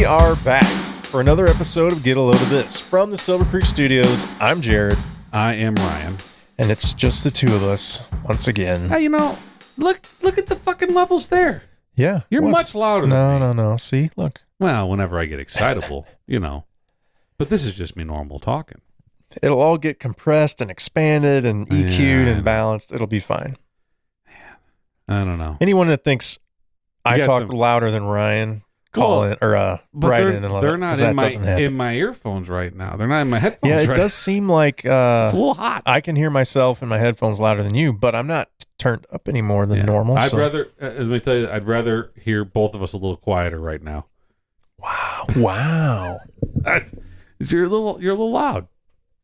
We are back for another episode of Get a Load of This. From the Silver Creek Studios, I'm Jared. I am Ryan. And it's just the two of us, once again. Hey, look at the fucking levels there. Yeah. You're much louder than me. No. See, look. Well, whenever I get excitable, But this is just me normal talking. It'll all get compressed and expanded and EQ'd and balanced. It'll be fine. Man, I don't know. Anyone that thinks I talk louder than Ryan, write in and let they're not in my earphones right now. They're not in my headphones. Yeah, it does seem like it's a little hot. I can hear myself in my headphones louder than you, but I'm not turned up any more than normal. I'd rather, let me tell you, I'd rather hear both of us a little quieter right now. Wow. You're a little loud.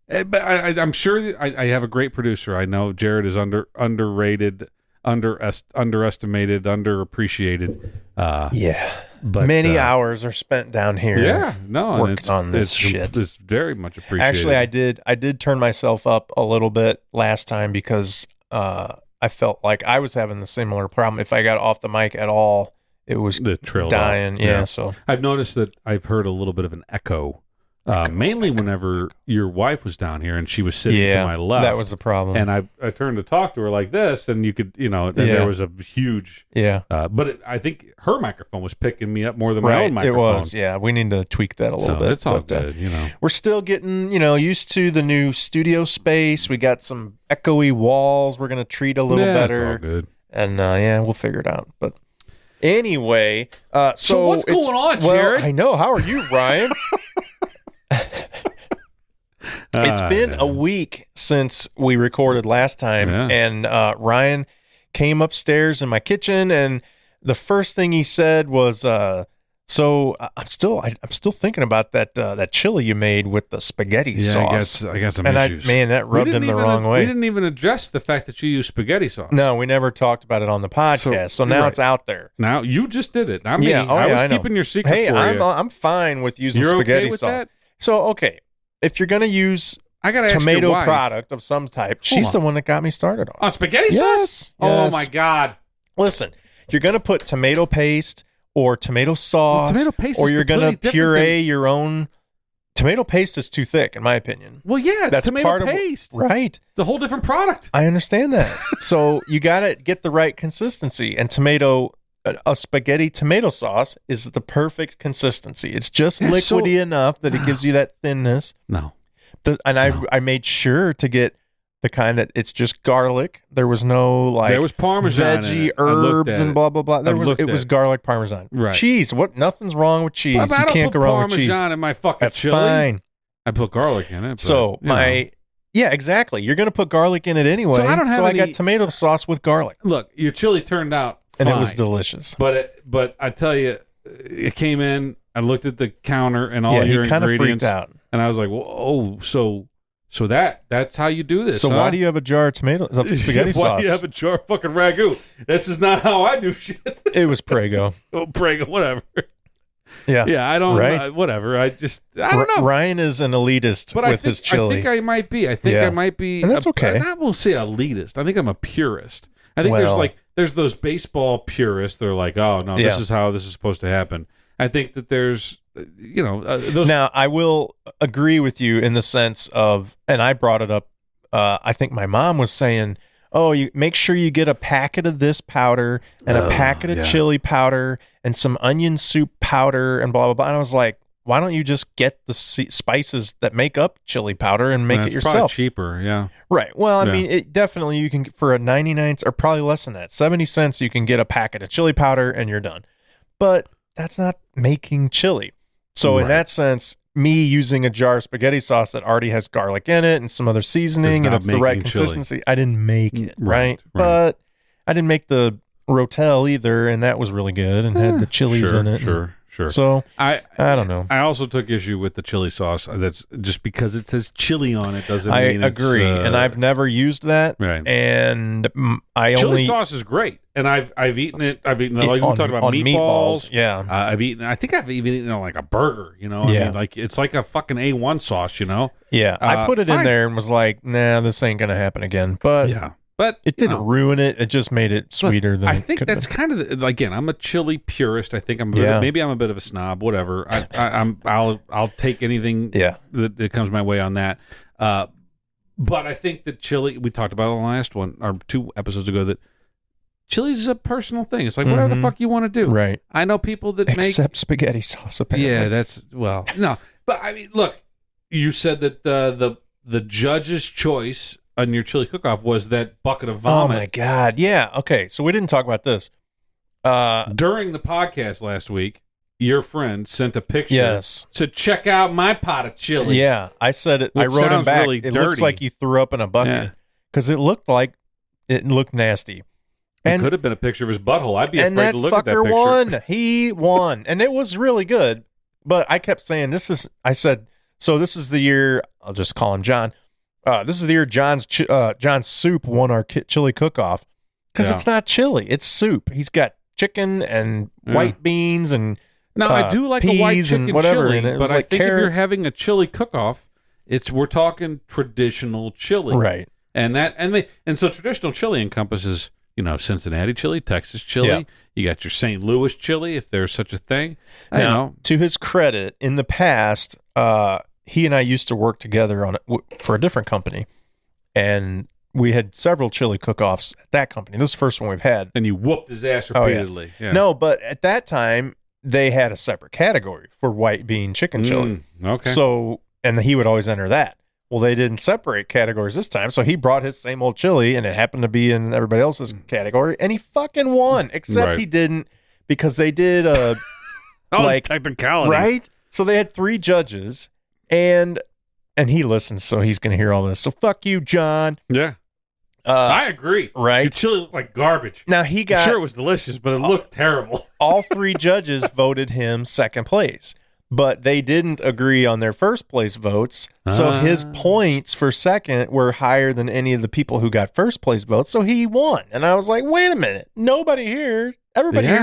But I'm sure I have a great producer. I know Jared is underrated, underestimated, underappreciated. But many hours are spent down here. Yeah, working on this shit. It's very much appreciated. Actually, I did turn myself up a little bit last time because I felt like I was having the similar problem. If I got off the mic at all, it was dying. Yeah, so I've noticed that I've heard a little bit of an echo. Mainly whenever your wife was down here and she was sitting to my left. That was the problem. And I turned to talk to her like this, and you could, there was a huge... But I think her microphone was picking me up more than my own microphone. It was, yeah. We need to tweak that a little bit. It's all good, We're still getting, used to the new studio space. We got some echoey walls we're going to treat a little better. It's all good. And, we'll figure it out. But anyway... so what's going on, Jared? Well, I know. How are you, Ryan? It's been a week since we recorded last time, and Ryan came upstairs in my kitchen, and the first thing he said was, "So I'm still thinking about that chili you made with the spaghetti sauce." I got some issues. That rubbed him the wrong way. We didn't even address the fact that you use spaghetti sauce. No, we never talked about it on the podcast. So now it's out there. Now you just did it. Not me. I was keeping your secret. Hey, for you. I'm fine with using spaghetti okay with sauce. That? So okay, if you're gonna use tomato product of some type, she's the one that got me started on spaghetti sauce. Oh my god! Listen, you're gonna put tomato paste or tomato sauce, tomato paste or you're gonna puree your own. Tomato paste is too thick, in my opinion. Well, yeah, that's tomato paste, right? It's a whole different product. I understand that. So you gotta get the right consistency, and a spaghetti tomato sauce is the perfect consistency. It's just liquidy enough that it gives you that thinness. I made sure to get the kind that it's just garlic. There was no there was Parmesan, veggie herbs and blah blah blah. It was garlic Parmesan. Right. Cheese. What? Nothing's wrong with cheese. You can't go wrong with cheese. Parmesan in my fucking That's chili. fine. I put garlic in it. But, so exactly. You're gonna put garlic in it anyway. So I got tomato sauce with garlic. Look, your chili turned out fine, and it was delicious. But I tell you, it came in. I looked at the counter and all your kind of ingredients, freaked out. And I was like, "Whoa, so that's how you do this?" So why do you have a jar of spaghetti sauce? Why do you have a jar of fucking ragu? This is not how I do shit. It was Prego. Prego, whatever. Yeah, I don't. Whatever. I don't know. Ryan is an elitist with his chili. I think I might be. And that's okay. I won't say elitist. I think I'm a purist. I think there's those baseball purists. They're like, oh no, this is how this is supposed to happen. I think that there's, those. Now, I will agree with you in the sense of, and I brought it up. I think my mom was saying, "Oh, you make sure you get a packet of this powder and a packet of chili powder and some onion soup powder and blah blah blah." And I was like, "Why don't you just get the spices that make up chili powder and make it yourself?" Probably cheaper, yeah. Right. Well, I mean, it definitely you can for a 99 or probably less than that, 70 cents. You can get a packet of chili powder and you're done. But that's not making chili. So in that sense, me using a jar of spaghetti sauce that already has garlic in it and some other seasoning and it's the right consistency, I didn't make it, right? But I didn't make the rotel either, and that was really good and had the chilies in it. Sure. So I don't know. I also took issue with the chili sauce. That's just because it says chili on it doesn't mean it's... I agree, and I've never used that. Right. And chili sauce is great, and I've eaten it. Like we talked about meatballs. Yeah. I think I've even eaten it on like a burger. I mean, like it's like a fucking A1 sauce. Yeah. I put it in there and was like, nah, this ain't gonna happen again. But But it didn't ruin it. It just made it sweeter than I it think could that's have kind of again. I'm a chili purist. I think maybe I'm a bit of a snob. Whatever. I'll take anything that comes my way on that. But I think that chili. We talked about it on the last one or 2 episodes ago that chili is a personal thing. It's like whatever the fuck you want to do. Right. I know people that except spaghetti sauce. Apparently. Yeah, no. But I mean, look. You said that the judge's choice on your chili cook-off was that bucket of vomit. Oh my God. Yeah. Okay. So we didn't talk about this. During the podcast last week, your friend sent a picture. Yes. To check out my pot of chili. Yeah. I said it. I wrote him back. Really it dirty. looks like you threw up in a bucket because it looked nasty. And it could have been a picture of his butthole. I'd be afraid to look at that picture. picture. Won. He won. And it was really good. But I kept saying, this is the year, I'll just call him John. This is the year John's soup won our chili cook-off because it's not chili, it's soup. He's got chicken and white beans and now I do like a white chicken chili, but I think if you're having a chili cook-off, we're talking traditional chili, right? And so traditional chili encompasses Cincinnati chili, Texas chili. Yeah. You got your St. Louis chili, if there's such a thing. Now, to his credit, in the past, he and I used to work together for a different company, and we had several chili cook-offs at that company. This is the first one we've had. And you whooped his ass repeatedly. Oh, yeah. No, but at that time, they had a separate category for white bean chicken chili. Okay. So, and he would always enter that. Well, they didn't separate categories this time, so he brought his same old chili, and it happened to be in everybody else's category, and he fucking won, except he didn't, because they did technicalities. Right? So they had 3 judges, and he listens, so he's going to hear all this. So fuck you, John. Yeah. I agree. Right? Your chili looked like garbage. Now, I'm sure it was delicious, but it looked terrible. All 3 judges voted him second place. But they didn't agree on their first place votes. So his points for second were higher than any of the people who got first place votes. So he won. And I was like, wait a minute. Everybody here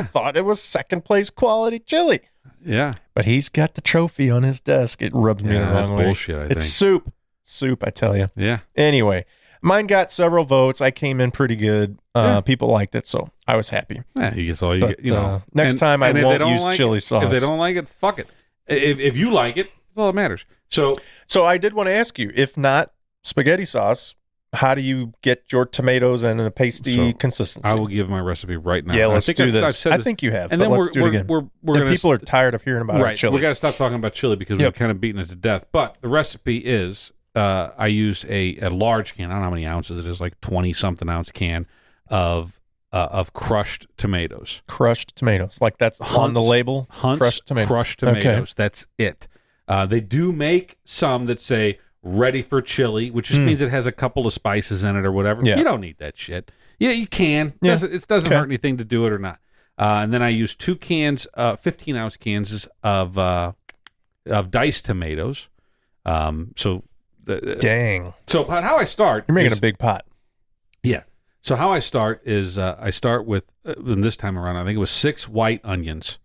thought it was second place quality chili. Yeah. But he's got the trophy on his desk. It rubs me the wrong that's way. Bullshit, I think. It's soup. Soup, I tell you. Yeah. Anyway, mine got several votes. I came in pretty good. People liked it, so I was happy. Yeah, you guess all you get. Next time I won't use chili sauce. If they don't like it, fuck it. If you like it, that's all that matters. So I did want to ask you, if not spaghetti sauce, how do you get your tomatoes in a pasty consistency? I will give my recipe right now. Yeah, let's do this. I think you have, and then let's do it again. People are tired of hearing about chili. We got to stop talking about chili because we're kind of beating it to death. But the recipe is, I use a large can. I don't know how many ounces it is, like 20-something ounce can of crushed tomatoes. Crushed tomatoes, like that's on the label. Hunt's crushed tomatoes. Okay. That's it. They do make some that say ready for chili, which just means it has a couple of spices in it or whatever. Yeah. You don't need that shit. Yeah, you can. Yeah. It doesn't hurt anything to do it or not. And then I use 2 cans, 15-ounce cans of diced tomatoes. Dang. So how I start? You're making a big pot. Yeah. So how I start is I start with, and this time around, I think it was 6 white onions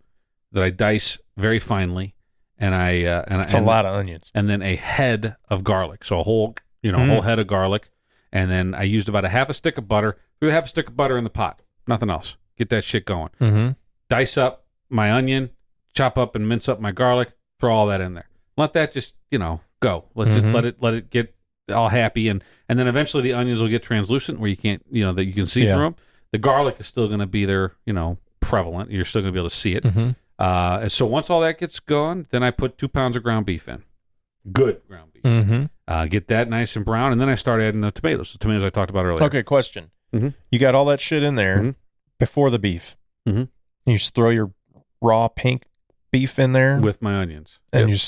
that I dice very finely, and It's a lot of onions, and then a head of garlic. So a whole head of garlic, and then I used about a half a stick of butter. Threw a half a stick of butter in the pot. Nothing else. Get that shit going. Mm-hmm. Dice up my onion, chop up and mince up my garlic. Throw all that in there. Let that just go. Let's just let it get all happy, and then eventually the onions will get translucent where you can't, that you can see through them. The garlic is still going to be there, prevalent. You're still going to be able to see it. Mm-hmm. So once all that gets going, then I put 2 pounds of ground beef in. Good ground beef. Mm-hmm. Get that nice and brown, and then I start adding the tomatoes I talked about earlier. Okay, question. Mm-hmm. You got all that shit in there before the beef. Mm-hmm. You just throw your raw pink beef in there with my onions, and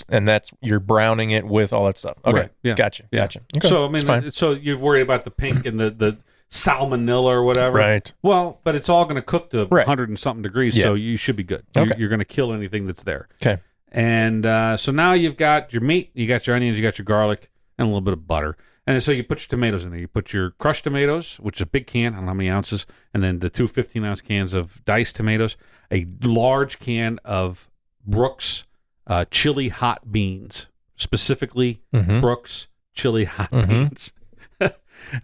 you're browning it with all that stuff. Okay, right. Yeah. Gotcha. Okay. So so you're worried about the pink and the salmonella or whatever, right? Well, but it's all going to cook to 100 and something degrees, so you should be good. Okay. You're going to kill anything that's there. Okay. And so now you've got your meat, you got your onions, you got your garlic, and a little bit of butter. And so you put your tomatoes in there. You put your crushed tomatoes, which is a big can, I don't know how many ounces, and then the 2 15-ounce cans of diced tomatoes, a large can of Brooks chili hot beans, specifically Brooks chili hot beans.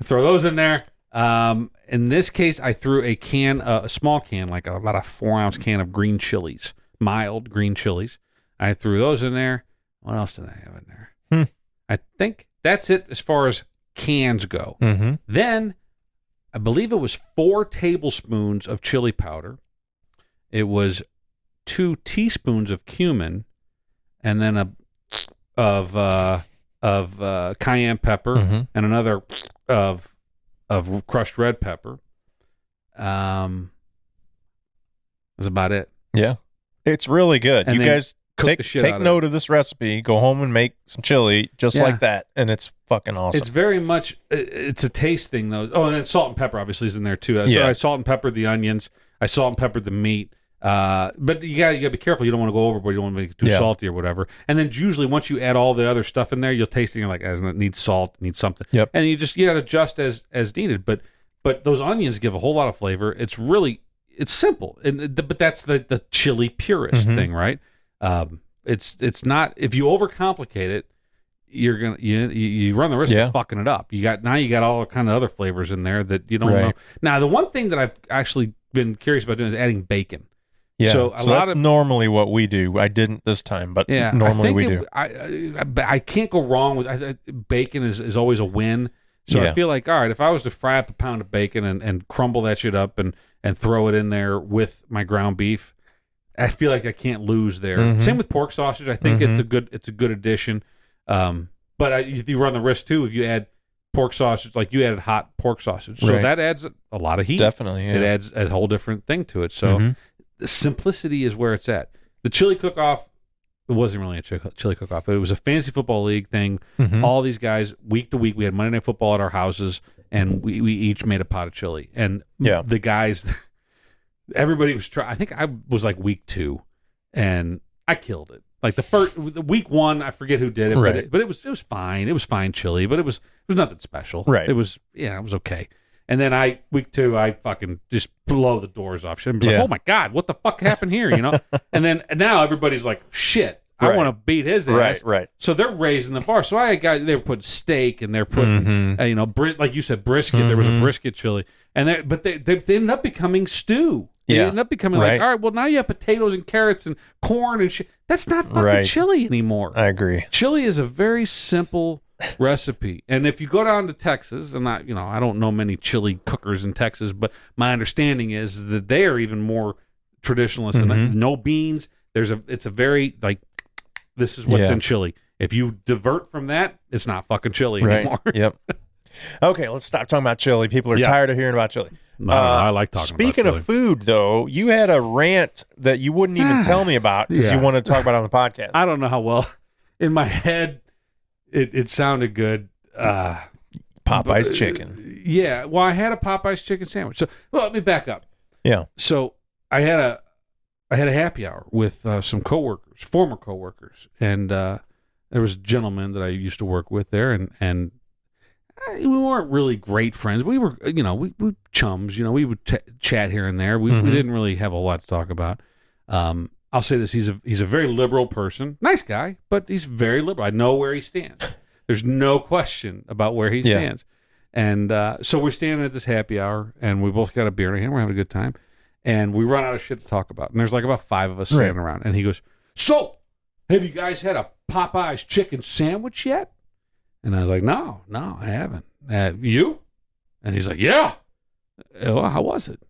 Throw those in there, In this case, I threw a small can, like about a 4-ounce can of green chilies, mild green chilies. I threw those in there. What else did I have in there? I think that's it as far as cans go. Mm-hmm. Then I believe it was 4 tablespoons of chili powder. It was 2 teaspoons of cumin, and then of cayenne pepper, and another of crushed red pepper. That's about it. Yeah, it's really good. And you guys take note of this recipe. Go home and make some chili just like that, and it's fucking awesome. It's very much it's a taste thing though. Oh, and then salt and pepper obviously is in there too. So I salt and peppered the onions. I salt and peppered the meat. But you gotta be careful. You don't want to go overboard. You don't want to make it too salty or whatever. And then usually once you add all the other stuff in there, you'll taste it. And you're like, it needs salt, needs something. Yep. And you gotta adjust as needed. But those onions give a whole lot of flavor. It's simple. But that's the chili purist thing, right? It's not, if you overcomplicate it, you're gonna you run the risk of fucking it up. You got all kind of other flavors in there that you don't know. Now the one thing that I've actually been curious about doing is adding bacon. Yeah, so that's normally what we do. I didn't this time, but normally we do. I can't go wrong with bacon is always a win. So I feel like, all right, if I was to fry up a pound of bacon and crumble that shit up and throw it in there with my ground beef, I feel like I can't lose there. Same with pork sausage. I think it's a good addition. But if you run the risk too, if you add pork sausage, like you added hot pork sausage, so that adds a lot of heat. Definitely, it adds a whole different thing to it. So the simplicity is where it's at. The chili cook-off, it wasn't really a chili cook-off, but it was a fantasy football league thing. All these guys, week to week, we had Monday Night Football at our houses, and we each made a pot of chili. And the guys, everybody was trying. I think I was like week 2, and I killed it. Like week 1, I forget who did it, but it was fine. It was fine chili, but it was nothing special. Right. It was okay. And then week 2, I fucking just blow the doors off. Shit. I'm like, oh my God, what the fuck happened here? You know? and now everybody's like, shit, I want to beat his ass. Right. So they're raising the bar. So they were putting steak and they're putting, like you said, brisket. There was a brisket chili. But they ended up becoming stew. They ended up becoming like, all right, well, now you have potatoes and carrots and corn and shit. That's not fucking chili anymore. I agree. Chili is a very simple recipe. And if you go down to Texas, and I don't know many chili cookers in Texas, but my understanding is that they are even more traditionalist. And no beans. It's a very, like, this is what's in chili. If you divert from that, it's not fucking chili anymore. Yep. Okay, let's stop talking about chili. People are tired of hearing about chili. I like talking about chili. Speaking of food, though, you had a rant that you wouldn't even tell me about because you wanted to talk about it on the podcast. I don't know how well. In my head, it sounded good. Popeye's chicken. Yeah, well, I had a Popeye's chicken sandwich. So, let me back up. Yeah. So, I had a happy hour with some coworkers, former coworkers, and there was a gentleman that I used to work with there, and we weren't really great friends. We were, we chums. We would chat here and there. We didn't really have a lot to talk about. I'll say this: he's a very liberal person, nice guy, but he's very liberal. I know where he stands. There's no question about where he stands. And so we're standing at this happy hour, and we both got a beer in hand. We're having a good time, and we run out of shit to talk about. And there's like about 5 of us standing around, and he goes, "So, have you guys had a Popeye's chicken sandwich yet?" And I was like, no, I haven't. You? And he's like, yeah. Well, how was it?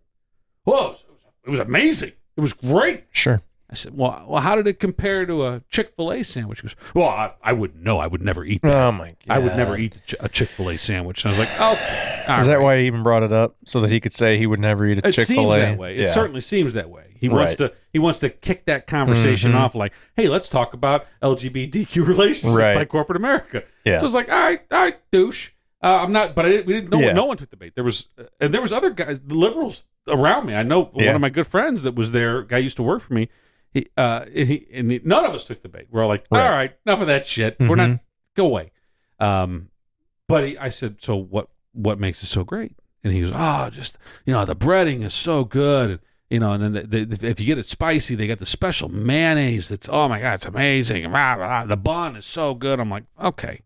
Well, it was amazing. It was great. Sure. I said, well, how did it compare to a Chick-fil-A sandwich? He goes, well, I wouldn't know. I would never eat that. Oh, my God. I would never eat a Chick-fil-A sandwich. And I was like, oh. Is that why he even brought it up? So that he could say he would never eat a Chick-fil-A? It seems that way. It certainly seems that way. He wants to kick that conversation off like, hey, let's talk about LGBTQ relationships by corporate America. Yeah. So it's like, all right, douche. I'm not, but we didn't know. No one took the bait. There was other guys, liberals around me. I know one of my good friends that was there. Guy used to work for me. None of us took the bait. We're all like, all right, enough of that shit. We're not, go away. But I said, so what makes it so great? And he goes, just, the breading is so good. And then if you get it spicy, they got the special mayonnaise that's, oh my God, it's amazing. The bun is so good. I'm like, okay,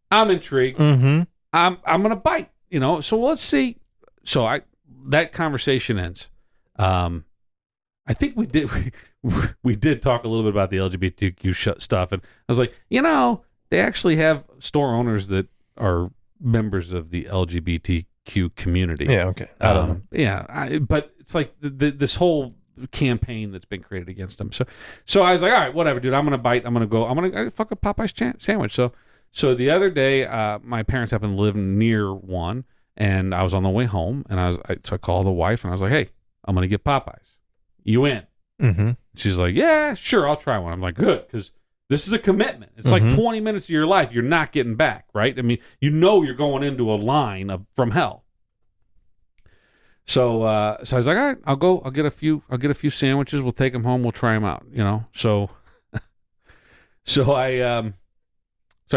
I'm intrigued. I'm going to bite. so let's see. So that conversation ends. I think we did talk a little bit about the LGBTQ stuff, and I was like, they actually have store owners that are members of the LGBTQ community. Yeah, okay. I don't know. Yeah, but it's like this whole campaign that's been created against them. So I was like, all right, whatever, dude. I'm gonna bite. I'm gonna fuck a Popeye's sandwich. So the other day, my parents happen to live near one, and I was on the way home, and so I called the wife, and I was like, hey, I'm gonna get Popeyes. You in? Mm-hmm. She's like, yeah, sure, I'll try one. I'm like, good, because this is a commitment. It's like 20 minutes of your life you're not getting back, right? I mean, you're going into a line from hell. So I was like, all right, I'll get a few sandwiches. We'll take them home. We'll try them out, So I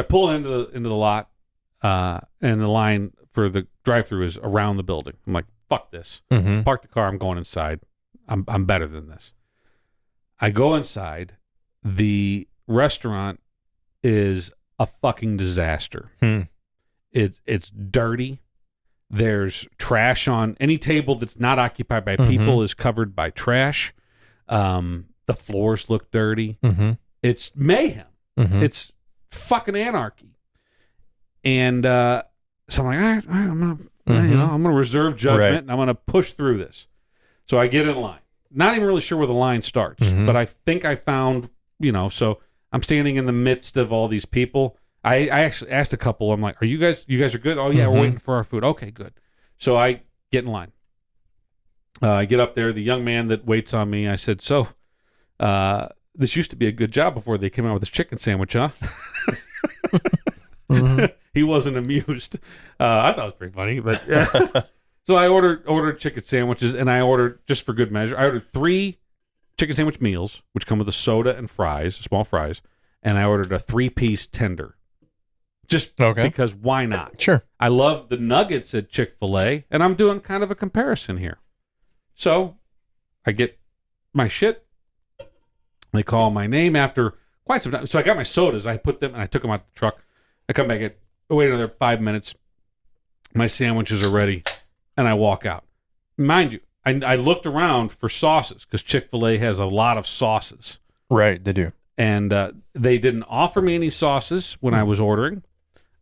pull into the lot, and the line for the drive-through is around the building. I'm like, fuck this. Mm-hmm. Park the car. I'm going inside. I'm better than this. I go inside. The restaurant is a fucking disaster. It's dirty. There's trash on any table that's not occupied by people is covered by trash. The floors look dirty. It's mayhem. It's fucking anarchy. And so I'm like, all right, I'm gonna reserve judgment, and I'm gonna push through this. So I get in line. Not even really sure where the line starts, but I think I found, so I'm standing in the midst of all these people. I actually asked a couple, I'm like, you guys are good? Oh, yeah, we're waiting for our food. Okay, good. So I get in line. I get up there. The young man that waits on me, I said, so this used to be a good job before they came out with this chicken sandwich, huh? He wasn't amused. I thought it was pretty funny, but yeah. So I ordered chicken sandwiches, and I ordered, just for good measure, I ordered 3 chicken sandwich meals, which come with a soda and fries, small fries, and I ordered a 3-piece tender. Just because why not? Sure. I love the nuggets at Chick-fil-A, and I'm doing kind of a comparison here. So I get my shit. They call my name after quite some time. So I got my sodas. I put them, and I took them out the truck. I come back, wait another 5 minutes. My sandwiches are ready, and I walk out. Mind you, I looked around for sauces because Chick-fil-A has a lot of sauces. Right, they do. And they didn't offer me any sauces when I was ordering.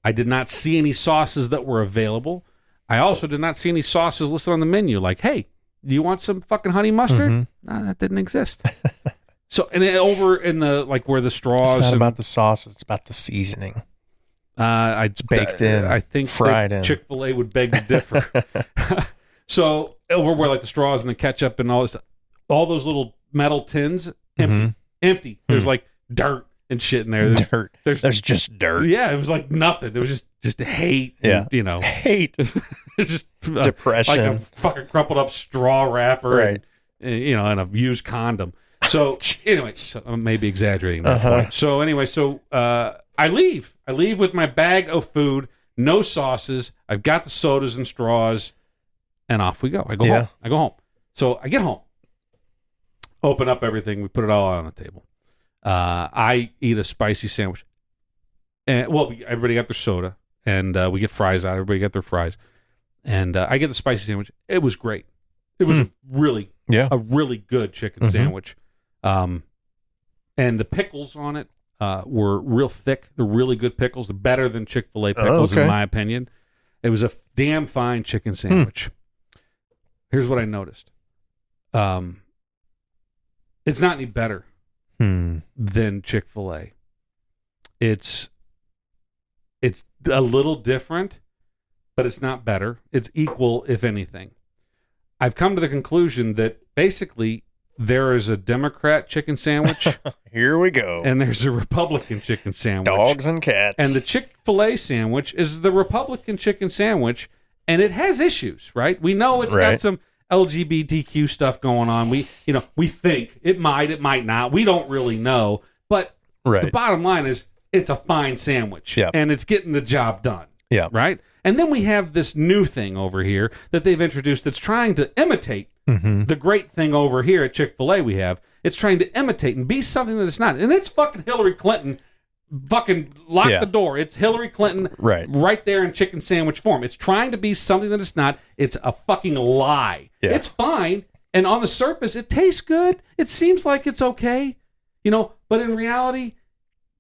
I did not see any sauces that were available. I also did not see any sauces listed on the menu. Like, hey, do you want some fucking honey mustard? No, that didn't exist. So, and over in the, like, where the straws. It's not about the sauce. It's about the seasoning. It's baked in. I think fried in. Chick-fil-A would beg to differ. So over where, like, the straws and the ketchup and all this, all those little metal tins, empty. There's like dirt and shit in there. There's just dirt. Yeah, it was like nothing. It was just hate. Yeah, and, hate. Just depression. Like a fucking crumpled up straw wrapper, right? And a used condom. So anyway, so I'm maybe exaggerating that point. So anyway, I leave. I leave with my bag of food, no sauces. I've got the sodas and straws, and off we go. I go home. So I get home. Open up everything. We put it all on the table. I eat a spicy sandwich. And everybody got their soda, and we get fries out. Everybody got their fries, and I get the spicy sandwich. It was great. It was a really good chicken sandwich. And the pickles on it were real thick. They're really good pickles. They're better than Chick-fil-A pickles, in my opinion. It was a damn fine chicken sandwich. Here's what I noticed. It's not any better than Chick-fil-A. It's a little different, but it's not better. It's equal, if anything. I've come to the conclusion that basically there is a Democrat chicken sandwich. Here we go. And there's a Republican chicken sandwich. Dogs and cats. And the Chick-fil-A sandwich is the Republican chicken sandwich, and it has issues, right? We know it's got some LGBTQ stuff going on. We think it might not. We don't really know. But the bottom line is it's a fine sandwich. And it's getting the job done. Yeah. Right? And then we have this new thing over here that they've introduced that's trying to imitate the great thing over here at Chick-fil-A we have. It's trying to imitate and be something that it's not. And it's fucking Hillary Clinton fucking lock the door. It's Hillary Clinton right there in chicken sandwich form. It's trying to be something that it's not. It's a fucking lie. Yeah. It's fine. And on the surface, it tastes good. It seems like it's okay. But in reality,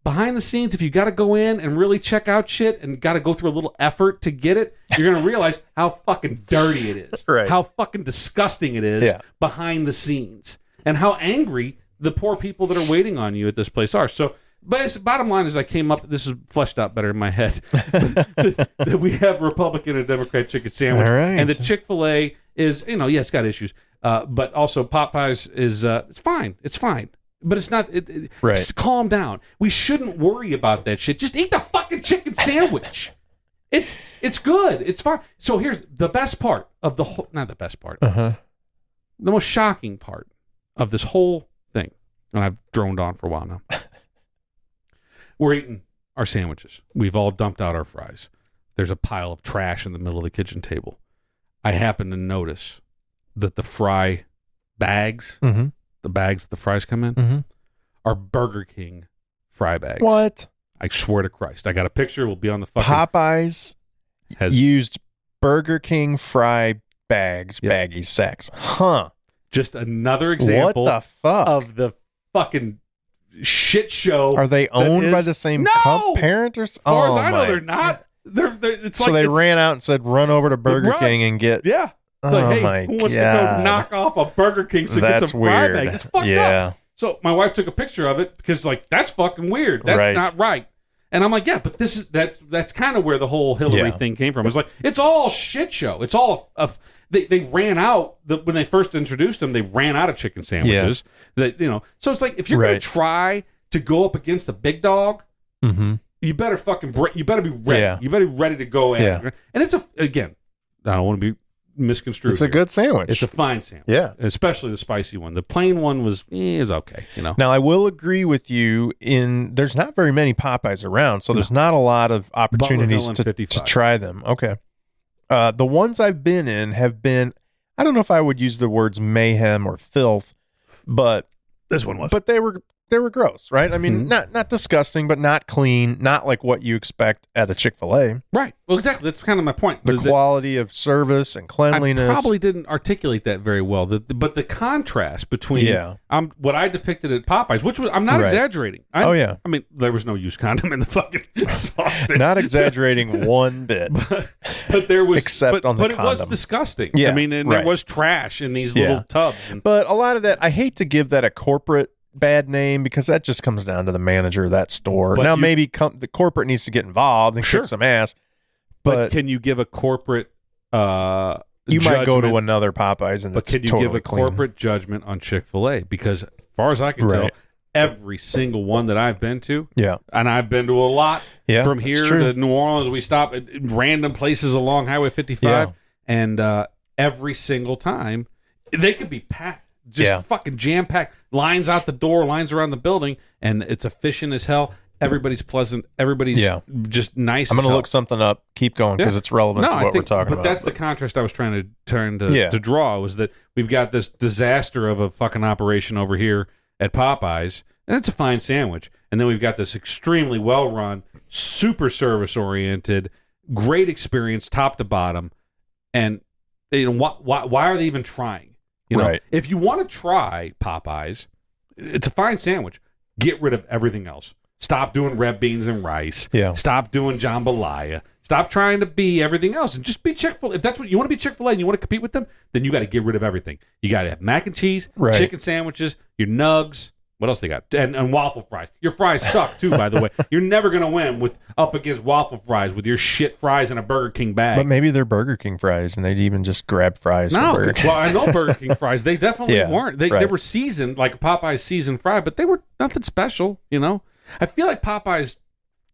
behind the scenes, if you got to go in and really check out shit and got to go through a little effort to get it, you're going to realize how fucking dirty it is. How fucking disgusting it is behind the scenes. And how angry the poor people that are waiting on you at this place are. So, but bottom line is I came up, this is fleshed out better in my head, that we have Republican and Democrat chicken sandwich. And the Chick-fil-A is, it's got issues. But also Popeyes is, it's fine. It's fine. But it's not, just calm down. We shouldn't worry about that shit. Just eat the fucking chicken sandwich. It's good. It's fine. So here's the best part of the whole, not the best part, the most shocking part of this whole thing. And I've droned on for a while now. We're eating our sandwiches. We've all dumped out our fries. There's a pile of trash in the middle of the kitchen table. I happen to notice that the fry bags, the bags the fries come in, are Burger King fry bags. What? I swear to Christ. I got a picture. Will be on the fucking... Popeyes used Burger King fry bags, baggy sacks. Huh. Just another example what the fuck? Of the fucking... shit show. Are they owned by the same parent or something? As far as I know, they're not. They ran out and said, run over to Burger King and get... Yeah. Oh like, hey, my who wants God. to go knock off a Burger King to get some fry bags? It's fucked up. So my wife took a picture of it because, that's fucking weird. That's not right. And I'm like, yeah, but that's kind of where the whole Hillary thing came from. It's like, it's all shit show. It's all they ran out when they first introduced them. They ran out of chicken sandwiches. So it's like, if you're going to try to go up against the big dog, you better you better be ready. Yeah. You better be ready to go in. Yeah. And it's again, I don't want to be misconstrued. It's a good sandwich. It's a fine sandwich. Yeah. Especially the spicy one. The plain one is okay, Now I will agree with you there's not very many Popeyes around, so there's not a lot of opportunities to try them. Okay. The ones I've been in have been, I don't know if I would use the words mayhem or filth, but this one was. But they were gross, right? I mean, not disgusting, but not clean, not like what you expect at a Chick-fil-A. Right. Well, exactly. That's kind of my point. The quality of service and cleanliness. I probably didn't articulate that very well. But the contrast between what I depicted at Popeyes, which was, I'm not exaggerating. I mean, there was no used condom in the fucking sauce. Not exaggerating one bit. But there was, except on the condom. But it was disgusting. Yeah, I mean, and there was trash in these little tubs. But a lot of that, I hate to give that a corporate bad name because that just comes down to the manager of that store. But now maybe the corporate needs to get involved and kick some ass. But can you give a corporate you might go to another Popeyes and can you give a corporate judgment on Chick-fil-A? Because as far as I can tell, every single one that I've been to, and I've been to a lot from here to New Orleans, we stop at random places along Highway 55 and every single time they could be packed. Just fucking jam-packed. Lines out the door, lines around the building, and it's efficient as hell. Everybody's pleasant. Everybody's just nice. I'm going to look something up. Keep going because it's relevant to what we're talking about. But that's the contrast I was trying to draw, was that we've got this disaster of a fucking operation over here at Popeyes, and it's a fine sandwich. And then we've got this extremely well-run, super service-oriented, great experience top to bottom. And why are they even trying? If you want to try Popeyes, it's a fine sandwich. Get rid of everything else. Stop doing red beans and rice. Yeah. Stop doing jambalaya. Stop trying to be everything else and just be Chick-fil-A. If that's what you want to be Chick-fil-A and you want to compete with them, then you got to get rid of everything. You got to have mac and cheese, chicken sandwiches, your nugs. What else they got? And waffle fries. Your fries suck too, by the way. You're never going to win up against waffle fries with your shit fries in a Burger King bag. But maybe they're Burger King fries and they'd even just grab fries from Burger King. Well, I know Burger King fries. They definitely weren't. They were seasoned, like a Popeye's seasoned fry, but they were nothing special, I feel like Popeye's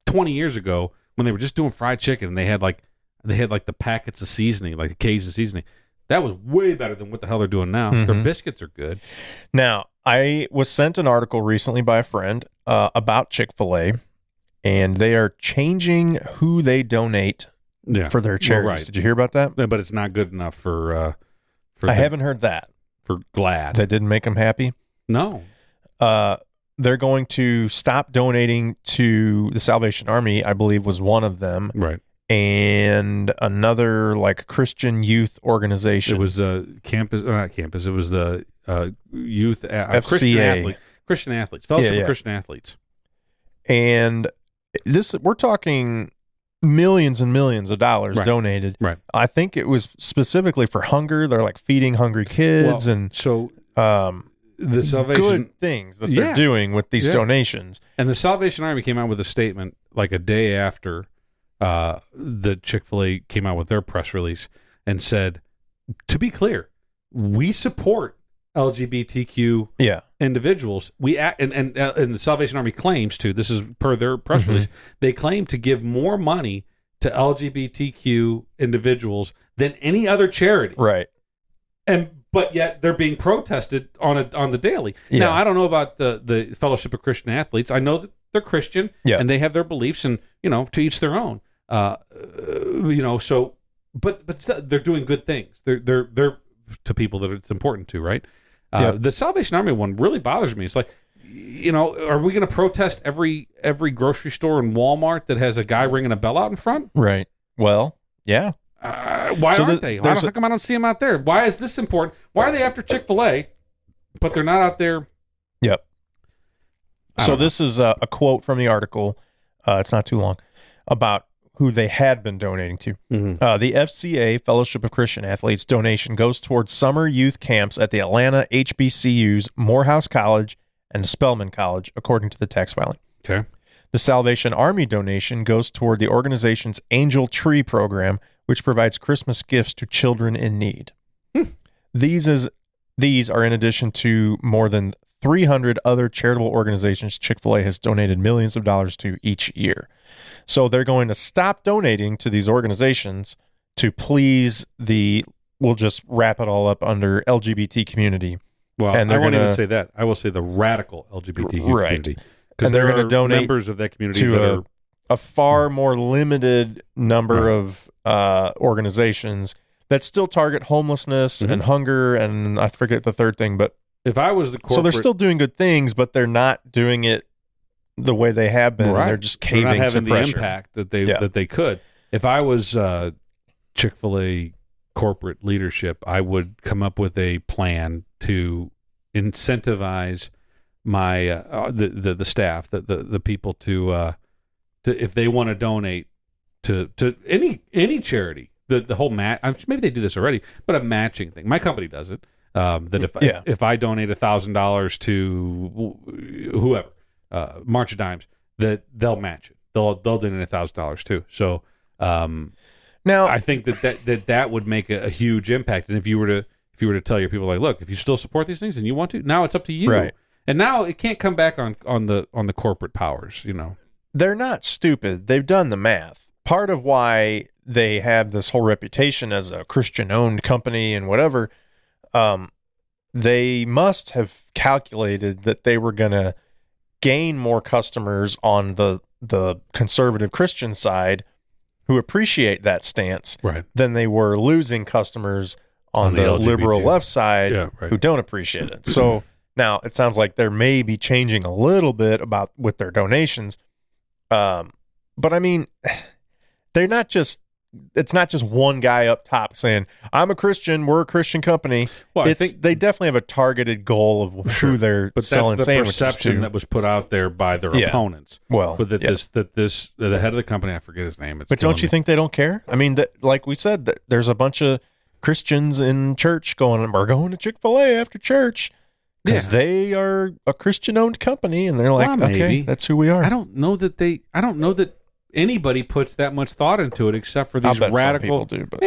20 years ago, when they were just doing fried chicken and they had like the packets of seasoning, like the Cajun seasoning, that was way better than what the hell they're doing now. Their biscuits are good. Now, I was sent an article recently by a friend about Chick-fil-A, and they are changing who they donate for their charities. Did you hear about that? Yeah, but it's not good enough for I haven't heard that. For GLAAD. That didn't make them happy? No. they're going to stop donating to the Salvation Army, I believe was one of them. Right. And another like Christian youth organization. It was campus, not campus. It was the youth FCA. Christian athletes, Fellowship of Christian Athletes. And we're talking millions and millions of dollars donated. Right. I think it was specifically for hunger. They're like feeding hungry kids the Salvation good things that they're doing with these donations. And the Salvation Army came out with a statement like a day after the Chick-fil-A came out with their press release and said, to be clear, we support LGBTQ individuals. And the Salvation Army claims to, this is per their press release, they claim to give more money to LGBTQ individuals than any other charity. Right. But yet they're being protested on the daily. Yeah. Now, I don't know about the Fellowship of Christian Athletes. I know that they're Christian and they have their beliefs, and to each their own. So but still, they're doing good things. They're to people that it's important to, right? The Salvation Army one really bothers me. It's like, are we going to protest every grocery store and Walmart that has a guy ringing a bell out in front? Right. Well, yeah. Why aren't they? How come I don't see them out there? Why is this important? Why are they after Chick-fil-A, but they're not out there? Yep. So this is a quote from the article. It's not too long, about who they had been donating to. The FCA, Fellowship of Christian Athletes, donation goes towards summer youth camps at the Atlanta HBCUs, Morehouse College, and Spelman College, according to the tax filing. Okay. The Salvation Army donation goes toward the organization's Angel Tree program, which provides Christmas gifts to children in need. These are in addition to more than 300 other charitable organizations Chick-fil-A has donated millions of dollars to each year. So they're going to stop donating to these organizations to please we'll just wrap it all up under LGBT community. Well, and I won't even say that. I will say the radical LGBT community. Because they're going to donate members of that community to a far more limited number of organizations that still target homelessness and hunger, and I forget the third thing, but if I was the corporate... So they're still doing good things, but they're not doing it the way they have been. Right. And they're just caving they're not having to pressure. The impact that they could. If I was Chick-fil-A corporate leadership, I would come up with a plan to incentivize my the staff, the people to if they want to donate to any charity, the whole maybe they do this already, but a matching thing. My company does it. If I donate $1,000 to whoever, March of Dimes, that they'll match it. They'll donate $1,000 too. So now I think that would make a huge impact. And if you were to tell your people, like, look, if you still support these things and you want to, now it's up to you. Right. And now it can't come back on the corporate powers. They're not stupid. They've done the math. Part of why they have this whole reputation as a Christian-owned company and whatever. They must have calculated that they were going to gain more customers on the conservative Christian side who appreciate that stance than they were losing customers on the liberal left side who don't appreciate it. So now it sounds like they're maybe changing a little bit with their donations. But I mean, it's not just one guy up top saying, I'm a Christian, we're a Christian company. Well, I think they definitely have a targeted goal of who they're selling sandwiches to. But that's the perception that was put out there by their opponents. Well, but the head of the company, I forget his name. But don't you think they don't care? I mean, like we said, there's a bunch of Christians in church we're going to Chick-fil-A after church because they are a Christian-owned company, and they're like, okay, that's who we are. I don't know that anybody puts that much thought into it except for these radical. Some people do, but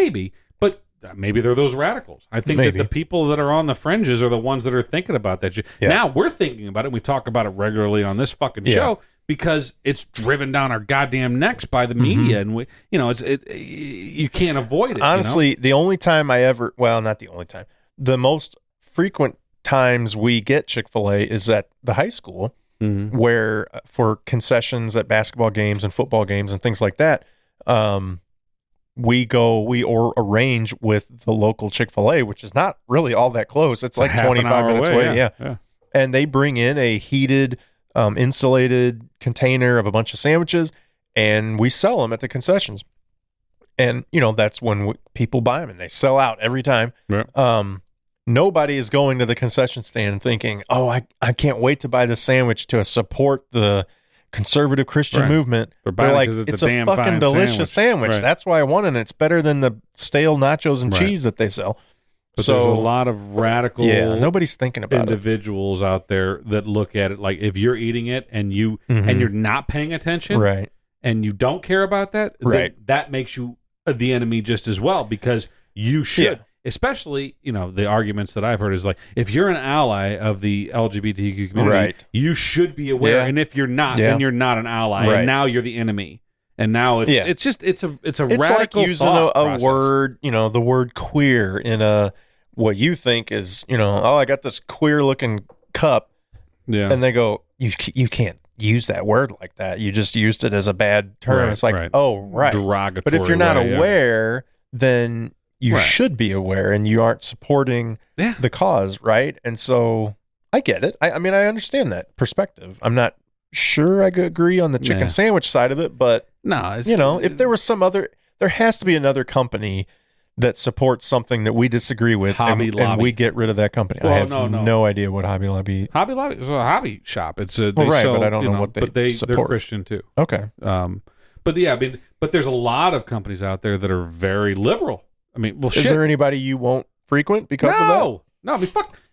maybe they're those radicals. I think that the people that are on the fringes are the ones that are thinking about that. Now we're thinking about it. And we talk about it regularly on this fucking show because it's driven down our goddamn necks by the media, and you can't avoid it. Honestly, the only time not the only time, the most frequent times we get Chick-fil-A is at the high school. Where for concessions at basketball games and football games and things like that, we arrange with the local Chick-fil-A, which is not really all that close. It's like 25 minutes away. Yeah. And they bring in a heated insulated container of a bunch of sandwiches, and we sell them at the concessions. And, that's when people buy them and they sell out every time. Yeah. Nobody is going to the concession stand thinking, oh, I can't wait to buy this sandwich to support the conservative Christian movement. They're like, it's a fucking delicious sandwich. Right. That's why I want it. And it's better than the stale nachos and cheese that they sell. But there's a lot of radical nobody's thinking about individuals out there that look at it like, if you're eating it and you're not paying attention, right, and you don't care about that, right, that makes you the enemy just as well, because you should. Especially, the arguments that I've heard is like, if you're an ally of the LGBTQ community, right, you should be aware. And if you're not, then you're not an ally, and now you're the enemy. And now it's just it's a radical like using a word, the word queer in a what you think is, I got this queer looking cup, and they go, you can't use that word like that. You just used it as a bad term. Right, it's like, derogatory. But if you're not aware, then you should be aware, and you aren't supporting the cause, right? And so I get it. I mean, I understand that perspective. I'm not sure I could agree on the chicken sandwich side of it, but if there was some other, there has to be another company that supports something that we disagree with, and we get rid of that company. Well, I have no idea what Hobby Lobby. Hobby Lobby is a hobby shop. It's but I don't know what they support. They're Christian too. Okay. But there's a lot of companies out there that are very liberal. I mean, is there anybody you won't frequent because of that? No. I mean,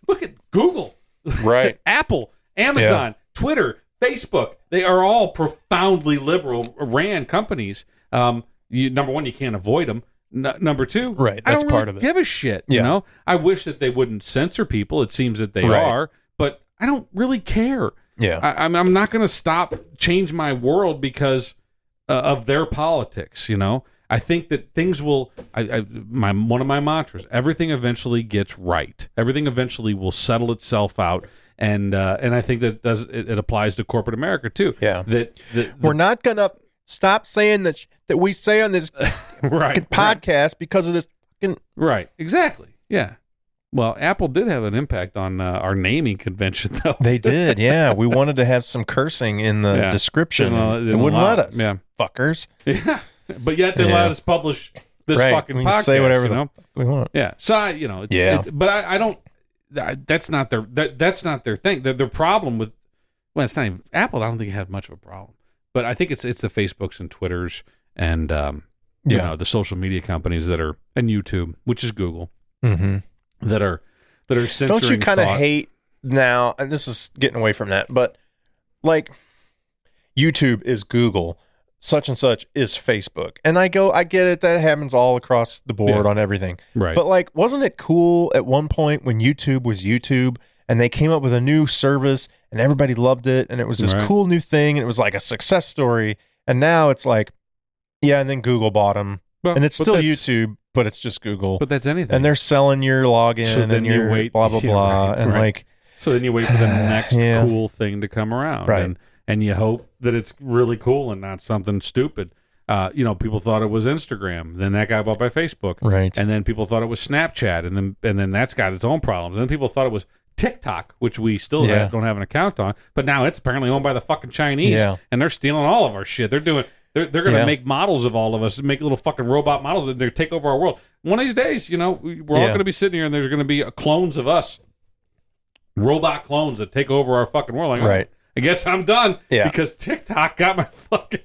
look at Google, right? Apple, Amazon, Twitter, Facebook. They are all profoundly liberal ran companies. Number one, you can't avoid them. Number two, right? That's I don't part really of it. give a shit. You know, I wish that they wouldn't censor people. It seems that they are, but I don't really care. Yeah, I'm not going to change my world because of their politics. I think that things will. One of my mantras: everything eventually gets right. Everything eventually will settle itself out, and I think that it applies to corporate America too. Yeah, that we're not gonna stop saying that we say on this podcast because of this. Right, exactly. Yeah. Well, Apple did have an impact on our naming convention, though. They did, yeah. We wanted to have some cursing in the description. They wouldn't let us. Yeah, fuckers. Yeah. But yet they let us publish this fucking podcast. Say whatever we want. Yeah. So but I don't. That's not their. That's not their thing. Their problem with. Well, it's not even Apple. I don't think have much of a problem. But I think it's the Facebooks and Twitters and the social media companies that are, and YouTube, which is Google, that are censoring. Don't you kind of hate now? And this is getting away from that, but like YouTube is Google. Such and such is Facebook. And I get it. That happens all across the board on everything. Right. But like, wasn't it cool at one point when YouTube was YouTube and they came up with a new service and everybody loved it and it was this cool new thing and it was like a success story. And now it's like, and then Google bought them. Well, and it's still YouTube, but it's just Google. But that's anything. And they're selling your login and your blah, blah, blah. Like, so then you wait for the next cool thing to come around. Right. And you hope that it's really cool and not something stupid. People thought it was Instagram. Then that got bought by Facebook. Right. And then people thought it was Snapchat. And then that's got its own problems. And then people thought it was TikTok, which we still don't have an account on. But now it's apparently owned by the fucking Chinese. Yeah. And they're stealing all of our shit. They're going to make models of all of us, make little fucking robot models, and they're take over our world. One of these days, we're all going to be sitting here and there's going to be clones of us. Robot clones that take over our fucking world. Like, I guess I'm done because TikTok got my fucking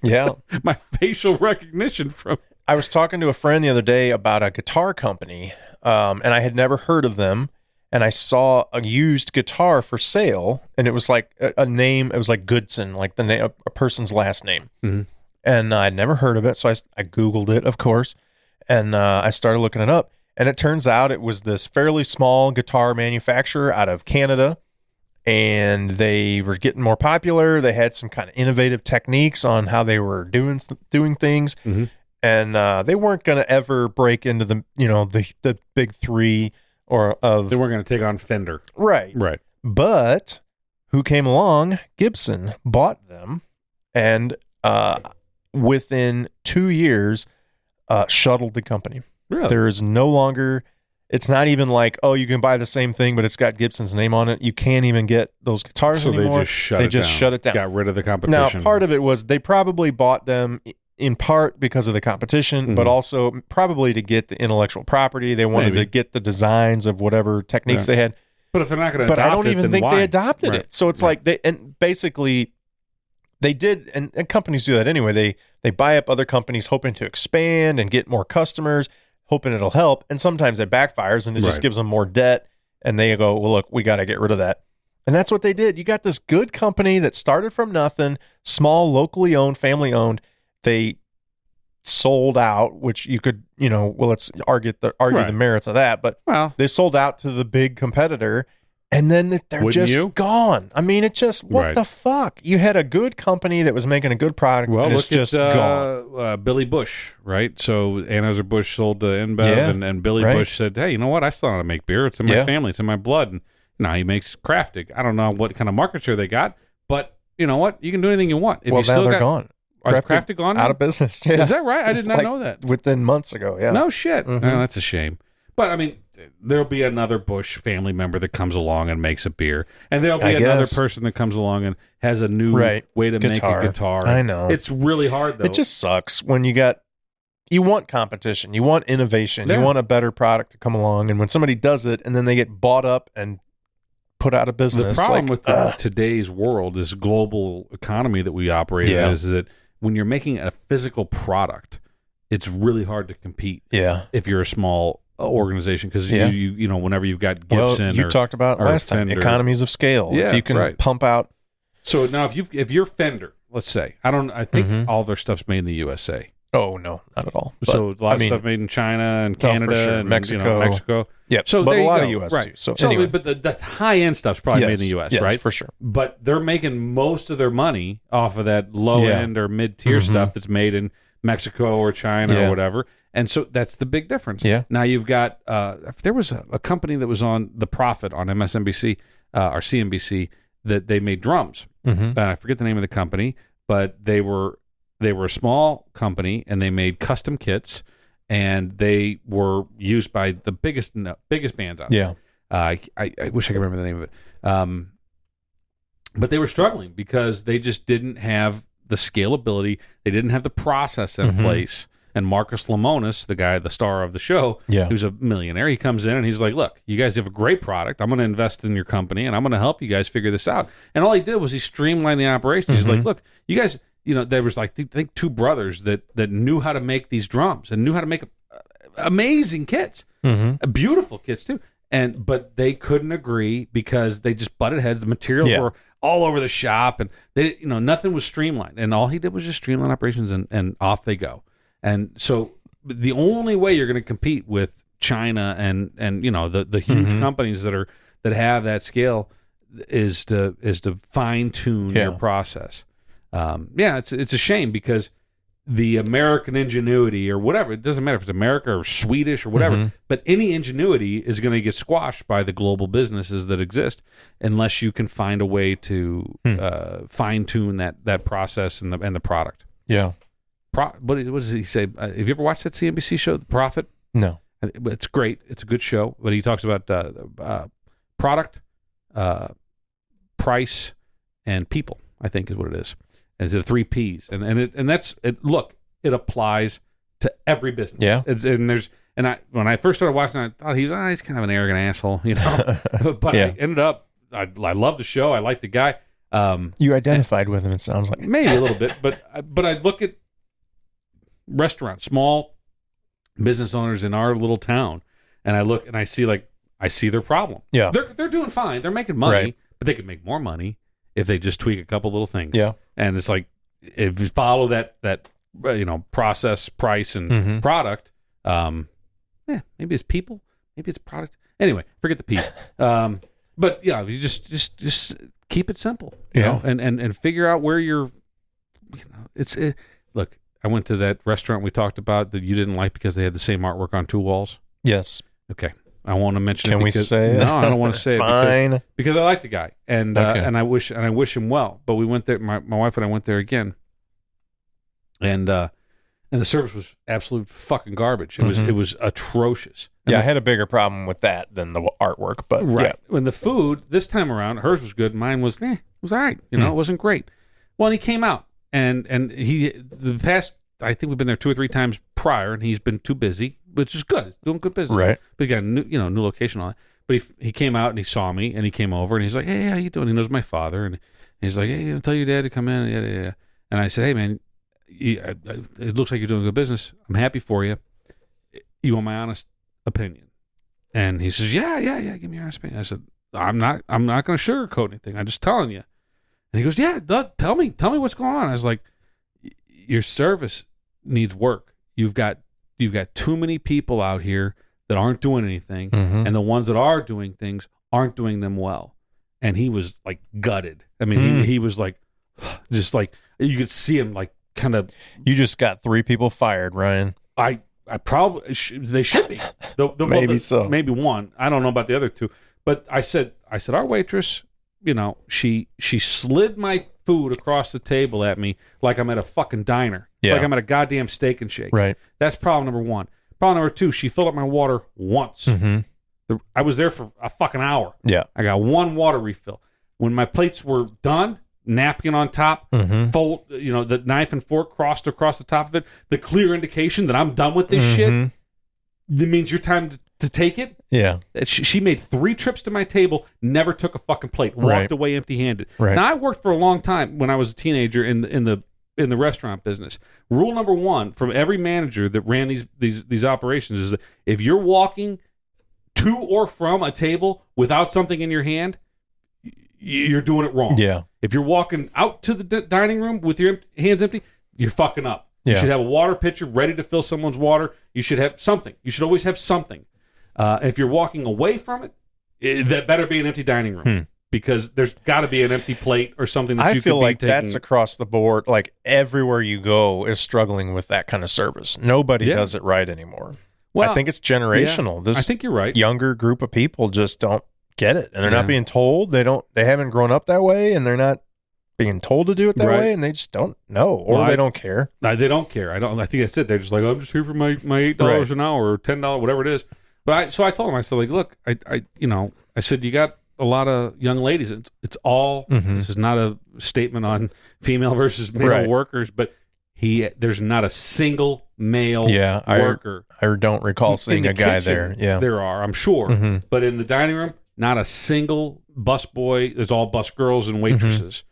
my facial recognition from. I was talking to a friend the other day about a guitar company, and I had never heard of them. And I saw a used guitar for sale, and it was like a name. It was like Goodson, like the name, a person's last name. Mm-hmm. And I'd never heard of it, so I Googled it, of course, and I started looking it up. And it turns out it was this fairly small guitar manufacturer out of Canada. And they were getting more popular. They had some kind of innovative techniques on how they were doing things, and they weren't going to ever break into the big three they weren't going to take on Fender, right? But who came along? Gibson bought them, and within 2 years, shuttled the company. Really? There is no longer It's not even like, oh, you can buy the same thing, but it's got Gibson's name on it. You can't even get those guitars anymore. They just shut it down. Got rid of the competition. Now, part of it was they probably bought them in part because of the competition, but also probably to get the intellectual property. They wanted to get the designs of whatever techniques they had. But if they're not going to adopt it, I don't even think they adopted it. So it's like basically they did, and companies do that anyway. They buy up other companies hoping to expand and get more customers, hoping it'll help. And sometimes it backfires and it just gives them more debt. And they go, well, look, we got to get rid of that. And that's what they did. You got this good company that started from nothing, small, locally owned, family owned. They sold out, which you could, let's argue the merits of that. But they sold out to the big competitor. And then they're just gone. I mean, it just, what the fuck? You had a good company that was making a good product, and it's just gone. Billy Bush, right? So Anheuser-Busch sold to InBev, and Billy Bush said, hey, you know what? I still know how to make beer. It's in my family. It's in my blood. And now he makes Craftig. I don't know what kind of market share they got, but you know what? You can do anything you want. If now they're gone. Is Craftig gone? Out of business. Yeah. Is that right? I did not know that. Within months ago, yeah. No shit. Oh, that's a shame. But, I mean, there'll be another Bush family member that comes along and makes a beer. And there'll be another person that comes along and has a new way to make a guitar. I know. It's really hard, though. It just sucks when you want competition. You want innovation. Yeah. You want a better product to come along. And when somebody does it and then they get bought up and put out of business. The problem with today's world, this global economy that we operate in, is that when you're making a physical product, it's really hard to compete if you're a small organization, because you know, whenever you've got Gibson, you talked about last time, economies of scale. If you can pump out. So now, if you're Fender, let's say, I think all their stuff's made in the USA. Oh no, not at all. But, so a lot of stuff made in China and Canada and Mexico. Yeah, so but a lot of US too. So anyway, but the high end stuff's probably made in the US, right? For sure. But they're making most of their money off of that low end or mid tier stuff that's made in Mexico or China or whatever. And so that's the big difference. Yeah. Now you've got, if there was a company that was on The Prophet on MSNBC or CNBC that they made drums. I forget the name of the company, but they were a small company and they made custom kits, and they were used by the biggest bands out there. I wish I could remember the name of it. But they were struggling because they just didn't have the scalability. They didn't have the process in place. And Marcus Lemonis, the star of the show, who's a millionaire, he comes in and he's like, look, you guys have a great product. I'm going to invest in your company and I'm going to help you guys figure this out. And all he did was he streamlined the operation. He's like, look, you guys, there was like, I think two brothers that knew how to make these drums and knew how to make amazing kits, beautiful kits too. But they couldn't agree because they just butted heads. The materials were all over the shop, and they, nothing was streamlined. And all he did was just streamline operations, and off they go. And so the only way you're going to compete with China and the huge companies that have that scale is to fine tune your process. It's a shame because the American ingenuity or whatever, it doesn't matter if it's America or Swedish or whatever, but any ingenuity is going to get squashed by the global businesses that exist unless you can find a way to fine tune that process and the product. Yeah. What does he say? Have you ever watched that CNBC show, The Prophet? No. It's great. It's a good show. But he talks about product, price, and people, I think is what it is. It's the 3 Ps. And that's it. Look, it applies to every business. Yeah. When I first started watching, I thought he's kind of an arrogant asshole, But I ended up, I love the show. I like the guy. You identified with him, it sounds like. Maybe a little bit, but I look at restaurants, small business owners in our little town, and I look and I see their problem. Yeah, they're doing fine. They're making money, but they could make more money if they just tweak a couple little things. Yeah, and it's like if you follow that process, price, and product. Maybe it's people, maybe it's product. Anyway, forget the P. But you just keep it simple. You know, and figure out where you're. Look. I went to that restaurant we talked about that you didn't like because they had the same artwork on 2 walls. Yes. Okay. I want to mention Can it. We say it? No, I don't want to say Fine. it because I like the guy and I wish him well. But we went there. My wife and I went there again, and the service was absolute fucking garbage. It was atrocious. And I had a bigger problem with that than the artwork, but right. When the food this time around, hers was good. Mine was, it was all right. You know, it wasn't great. Well, and he came out, and the past, I think we've been there 2 or 3 times prior, and he's been too busy, which is good, doing good business. Right. But he got a new location and all that. But he came out and he saw me, and he came over and he's like, hey, how you doing? He knows my father, and he's like, hey, tell your dad to come in. Yeah. And I said, hey, man, it looks like you're doing good business. I'm happy for you. You want my honest opinion? And he says, yeah, give me your honest opinion. I said, I'm not going to sugarcoat anything. I'm just telling you. And he goes, yeah, tell me what's going on. I was like, your service needs work. You've got too many people out here that aren't doing anything, and the ones that are doing things aren't doing them well. And he was like gutted. I mean, he was like, just like, you could see him like kind of. You just got 3 people fired, Ryan. I probably they should be. Maybe so. Maybe 1. I don't know about the other 2. But I said our waitress, she slid my food across the table at me like I'm at a fucking diner. Yeah. Like I'm at a goddamn Steak and Shake. Right. That's problem number 1. Problem number 2, she filled up my water once. I was there for a fucking hour. Yeah. I got 1 water refill. When my plates were done, napkin on top, fold, the knife and fork crossed across the top of it, the clear indication that I'm done with this shit, that means your time to take it. Yeah. She made 3 trips to my table, never took a fucking plate, walked away empty-handed. Right. Now, I worked for a long time when I was a teenager in the restaurant business. Rule number 1 from every manager that ran these operations is that if you're walking to or from a table without something in your hand, you're doing it wrong. Yeah. If you're walking out to the dining room with your hands empty, you're fucking up. You should have a water pitcher ready to fill someone's water. You should have something. You should always have something. If you're walking away from it, that better be an empty dining room. Because there's got to be an empty plate or something that you feel like taking. that's across the board. Like everywhere you go is struggling with that kind of service. Nobody does it right anymore. Well, I think it's generational. I think you're right. Younger group of people just don't get it, and they're not being told. They haven't grown up that way, and they're not being told to do it that way, and they just don't know, or they don't care. They don't care. I think that's it. They're just like, I'm just here for my $8 an hour or $10, whatever it is. But I told him, I said, like, look, I said, you got a lot of young ladies. It's all. This is not a statement on female versus male workers, but there's not a single male worker. I don't recall seeing a guy there. Yeah, there are, I'm sure, but in the dining room, not a single bus boy. There's all bus girls and waitresses,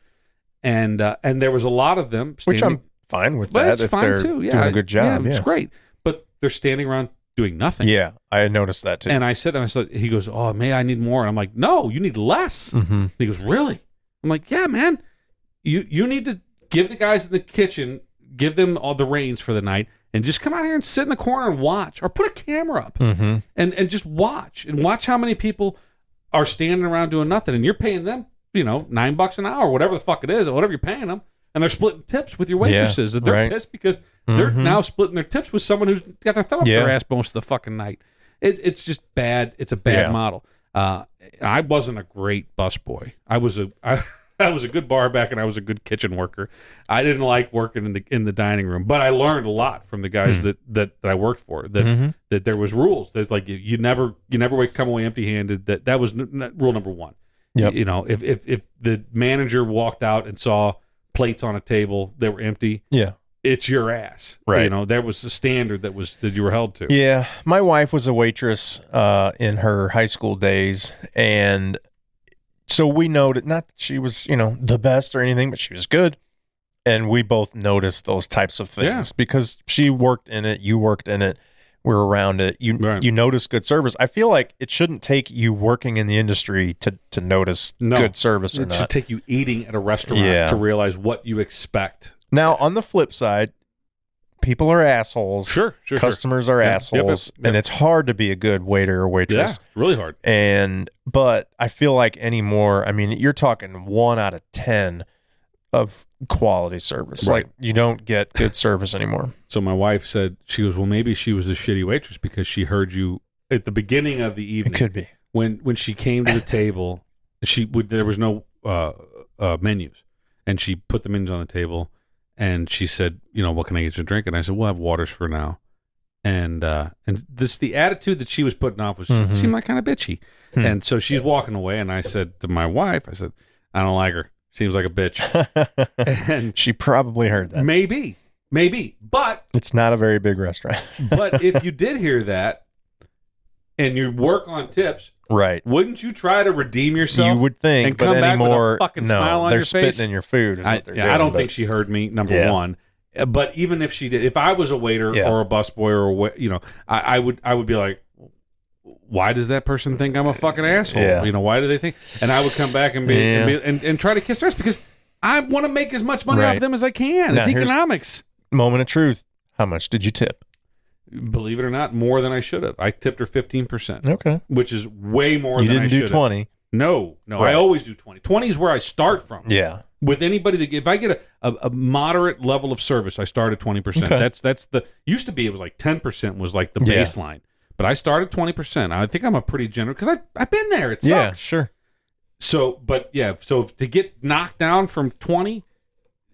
and there was a lot of them, which I'm fine with. But that if they're doing a good job. It's great, but they're standing around doing nothing. Yeah, I noticed that too. And I said, he goes, oh, I need more. And I'm like, no, you need less. He goes, really? I'm like, yeah, man. You need to give the guys in the kitchen, give them all the reins for the night, and just come out here and sit in the corner and watch, or put a camera up and just watch how many people are standing around doing nothing, and you're paying them, $9 an hour, whatever the fuck it is, or whatever you're paying them, and they're splitting tips with your waitresses. That they're pissed because they're now splitting their tips with someone who's got their thumb up their ass most of the fucking night. It's just bad. It's a bad model. I wasn't a great busboy. I was a good bar back, and I was a good kitchen worker. I didn't like working in the dining room, but I learned a lot from the guys that I worked for. That there was rules that like you never come away empty handed. That was rule number 1. Yep. If the manager walked out and saw plates on a table that were empty, it's your ass. Right. There was a standard that you were held to. Yeah, my wife was a waitress in her high school days, and so we noted, not that she was, the best or anything, but she was good. And we both noticed those types of things because she worked in it, you worked in it, we're around it. You notice good service. I feel like it shouldn't take you working in the industry to notice good service or not. It should take you eating at a restaurant to realize what you expect. Now, on the flip side, people are assholes. Sure. Customers are assholes. Yep. And it's hard to be a good waiter or waitress. Yeah, it's really hard. But I feel like anymore, I mean, you're talking 1 out of 10 of quality service. Right. Like, you don't get good service anymore. So my wife said, she goes, well, maybe she was a shitty waitress because she heard you at the beginning of the evening. It could be. When she came to the table, there was no menus. And she put the menus on the table. And she said, what can I get you to drink? And I said, we'll have waters for now. And the attitude that she was putting off was seemed like kind of bitchy. And so she's walking away, and I said to my wife, I said, I don't like her. Seems like a bitch. And she probably heard that. Maybe. But it's not a very big restaurant. But if you did hear that and you work on tips, right? Wouldn't you try to redeem yourself? You would think, and come but back anymore, with a fucking smile on they're your face? spitting in your food. I don't think she heard me. Number one. But even if she did, if I was a waiter or a busboy or I would be like, why does that person think I'm a fucking asshole? Yeah. Why do they think? And I would come back and and try to kiss their ass because I want to make as much money off them as I can. Now, it's economics. Moment of truth. How much did you tip? Believe it or not, more than I should have. I tipped her 15%. Okay, which is way more than I should have. You didn't do 20. No. Right. I always do 20. 20 is where I start from. Yeah. With anybody if I get a moderate level of service, I start at 20%. Okay. That's the used to be it was like 10% was like the baseline. But I started 20%. I think I'm a pretty generous because I've been there. It sucks. Yeah, sure. So to get knocked down from 20,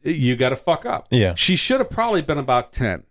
you got to fuck up. Yeah. She should have probably been about 10.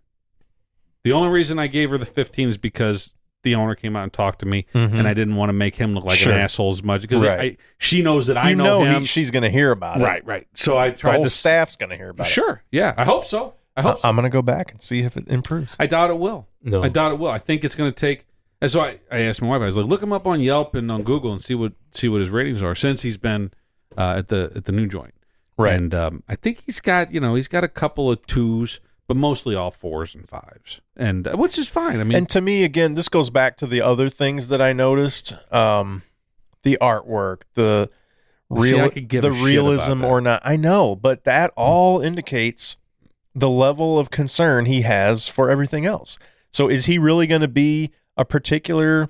The only reason I gave her the 15 is because the owner came out and talked to me, and I didn't want to make him look like an asshole as much because she knows that I know him. She's going to hear about it. Right. So I tried. The whole staff's going to hear about it. Sure. Yeah. I hope so. I'm going to go back and see if it improves. I doubt it will. No. I doubt it will. I think it's going to take. And so I asked my wife. I was like, look him up on Yelp and on Google and see what his ratings are since he's been at the new joint. Right. And I think he's got a couple of 2s. But mostly all 4s and 5s, and which is fine. I mean, and to me, again, this goes back to the other things that I noticed: the artwork, the realism or not. I know, but that all indicates the level of concern he has for everything else. So, is he really going to be a particular,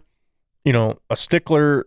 a stickler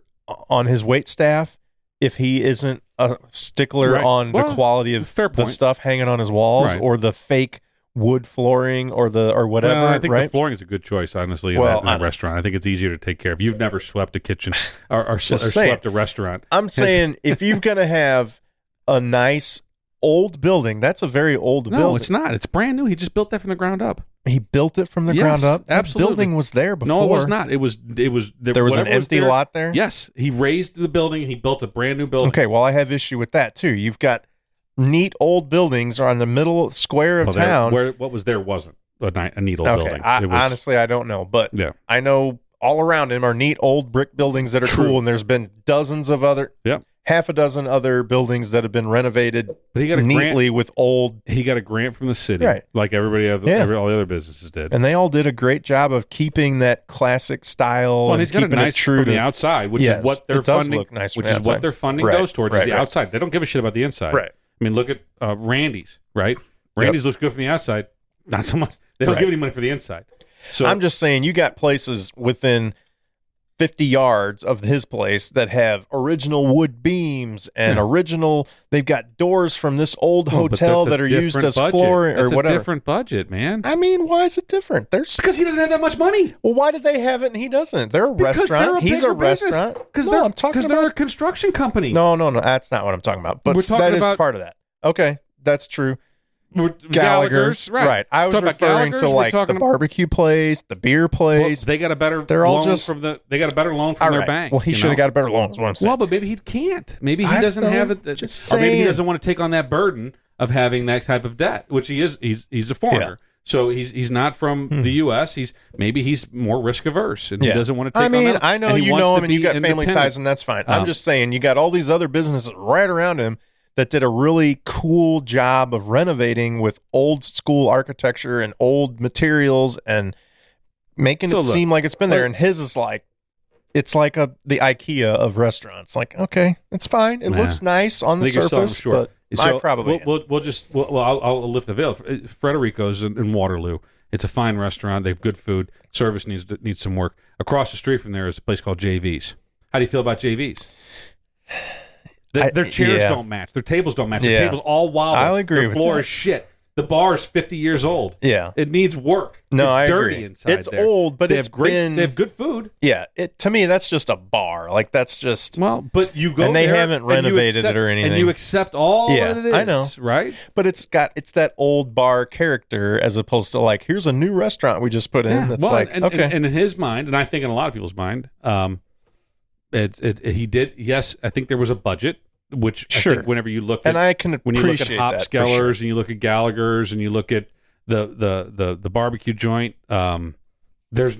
on his wait staff if he isn't a stickler on the quality of the stuff hanging on his walls or the fake wood flooring or whatever? Well, I think the flooring is a good choice, honestly, in that restaurant. I think it's easier to take care of. You've never swept a kitchen or swept a restaurant. I'm saying if you're going to have a nice old building, that's a very old building. No, it's not. It's brand new. He just built that from the ground up. He built it from the ground up? Absolutely. The building was there before. No, it was not. There was an empty lot there? Yes. He raised the building and he built a brand new building. Okay, well, I have issue with that, too. You've got neat old buildings are on the middle square of town. What was there wasn't a neat old building. Honestly, I don't know, but I know all around him are neat old brick buildings that are cool, and there's been dozens of other, half a dozen other buildings that have been renovated but he got a neatly with old. He got a grant from the city, like everybody, all the other businesses did, and they all did a great job of keeping that classic style. And he's got a nice true from the outside, which is what they're funding. Look nice which is what their funding goes towards. Is the outside. They don't give a shit about the inside. Right. I mean, look at Randy's, right? Randy's looks good from the outside. Not so much. They don't give any money for the inside. So I'm just saying you got places within 50 yards of his place that have original wood beams and they've got doors from this old hotel that are used as flooring or whatever. It's a different budget, man. I mean, why is it different? Because he doesn't have that much money. Well, why do they have it and he doesn't? They're a restaurant. He's a restaurant. Because they're a construction company. No. That's not what I'm talking about. But that is part of that. Okay, that's true. Gallagher's, right? I was referring to like the barbecue place, the beer place. Well, they got a better. They got a better loan from their bank. Well, he should have got a better loan. Is what I'm saying. Well, but maybe he can't. Maybe he doesn't have it. Or maybe he doesn't want to take on that burden of having that type of debt, which he is. He's a foreigner. So he's not from the U.S. He's more risk averse, and he doesn't want to take on that. I know you know him, and you got family ties, and that's fine. I'm just saying, you got all these other businesses right around him that did a really cool job of renovating with old school architecture and old materials and making it seem like it's been there. And his is like, it's like the IKEA of restaurants. Like, okay, it's fine. It looks nice on the surface, but I probably I'll lift the veil. Frederico's in Waterloo. It's a fine restaurant. They have good food. Service needs some work. Across the street from there is a place called JV's. How do you feel about JV's? Their chairs don't match. Their tables don't match. Their tables all wobble. I'll agree Their with floor that. is shit. The bar is 50 years old. Yeah. It needs work. No, it's I dirty agree. inside It's there. old, but they it's have great. been... They have good food. Yeah, to me, that's just a bar. Like, that's just... Well, but you go and they there haven't renovated it or anything. And you accept all that it is. I know. Right? But it's that old bar character as opposed to, like, here's a new restaurant we just put in. That's okay. And in his mind, and I think in a lot of people's mind, he did, yes, I think there was a budget, which sure. I think whenever you look at... And I can appreciate when you look at Hopskeller's sure. and you look at Gallagher's and you look at the barbecue joint, maybe there's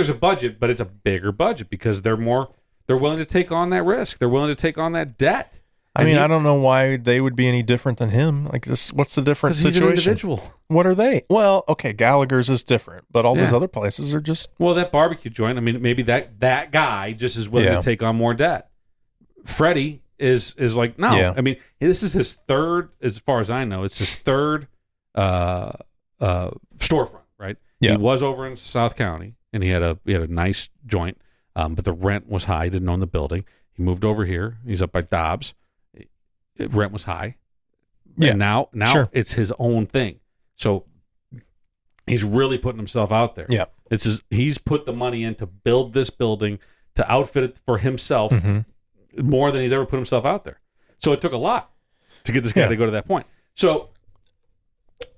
a budget, but it's a bigger budget because they're willing to take on that risk. They're willing to take on that debt. I mean, I don't know why they would be any different than him. Like, this, what's the different situation? He's an individual. What are they? Well, okay, Gallagher's is different, but all these other places are just... Well, that barbecue joint, I mean, maybe that guy just is willing to take on more debt. Freddie is like, no. Yeah. I mean, this is his third, as far as I know, it's his third storefront, right? Yeah. He was over in South County, and he had a nice joint, but the rent was high. He didn't own the building. He moved over here. He's up by Dobbs. Rent was high. Yeah. And now Sure. it's his own thing. So he's really putting himself out there. Yeah. He's put the money in to build this building, to outfit it for himself more than he's ever put himself out there. So it took a lot to get this guy to go to that point. So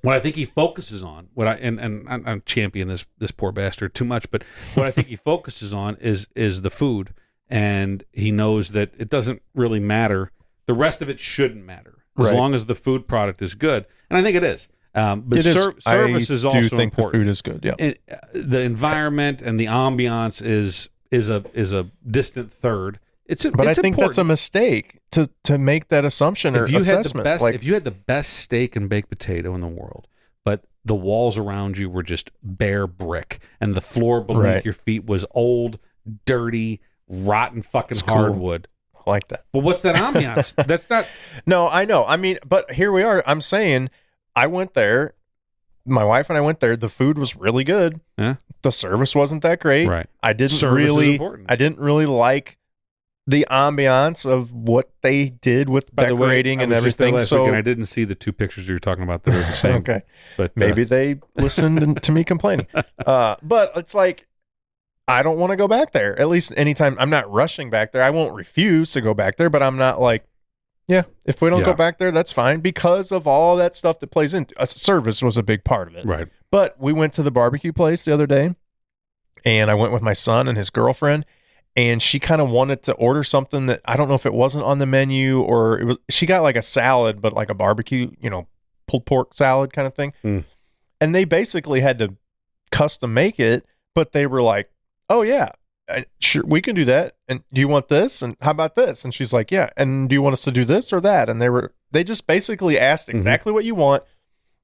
what I think he focuses on, and I'm championing this poor bastard too much, but what I think he focuses on is the food, and he knows that it doesn't really matter. The rest of it shouldn't matter as long as the food product is good, and I think it is. But service is also I do think important. the food is good. Yeah, And, the environment and the ambiance is a distant third. But I think important. that's a mistake to make that assumption or assessment. If you had the best steak and baked potato in the world, but the walls around you were just bare brick, and the floor beneath your feet was old, dirty, rotten fucking hardwood. I like that. Well, what's that ambiance? That's not... No, I know. I mean, but here we are. I'm saying I went there. My wife and I went there. The food was really good. Yeah. The service wasn't that great. Right. I didn't Service is important. I didn't really like the ambiance of what they did with decorating and everything. So I didn't see the two pictures you were talking about that are the same. Okay. But maybe they listened to me complaining. But it's like, I don't want to go back there. At least anytime. I'm not rushing back there. I won't refuse to go back there, but I'm not like, yeah, if we don't go back there, that's fine, because of all that stuff that plays into service was a big part of it. Right. But we went to the barbecue place the other day, and I went with my son and his girlfriend, and she kind of wanted to order something that I don't know if it wasn't on the menu or it was. She got like a salad, but like a barbecue, pulled pork salad kind of thing. And they basically had to custom make it, but they were like, oh yeah, sure, we can do that. And do you want this? And how about this? And she's like, yeah. And do you want us to do this or that? And they just basically asked exactly what you want.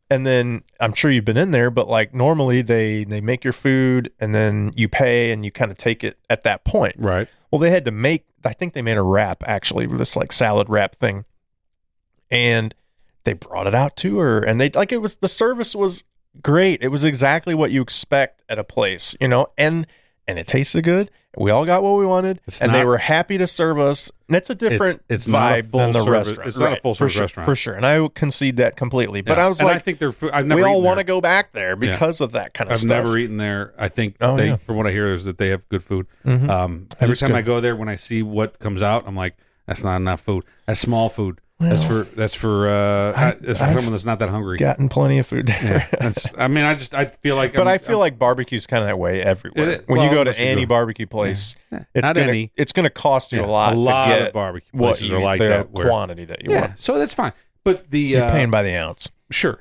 And then I'm sure you've been in there, but like normally they make your food and then you pay and you kind of take it at that point. Right. Well, they had to I think they made a wrap actually, with this like salad wrap thing. And they brought it out to her, and the service was great. It was exactly what you expect at a place, and it tasted good. We all got what we wanted, they were happy to serve us. And it's a different vibe than the restaurant. It's not a full service restaurant. For sure. And I concede that completely. But I was like, I think their food, we all want to go back there because of that kind of stuff. I've never eaten there. I think from what I hear is that they have good food. Every time I go there, when I see what comes out, I'm like, that's not enough food. That's small food. Well, that's for someone that's not that hungry. Gotten plenty of food there. I feel like. I feel like barbecue's kind of that way everywhere. When you go to any barbecue place, it's gonna cost you a lot to get of barbecue places are like that quantity that you want. So that's fine. But you're paying by the ounce. Sure.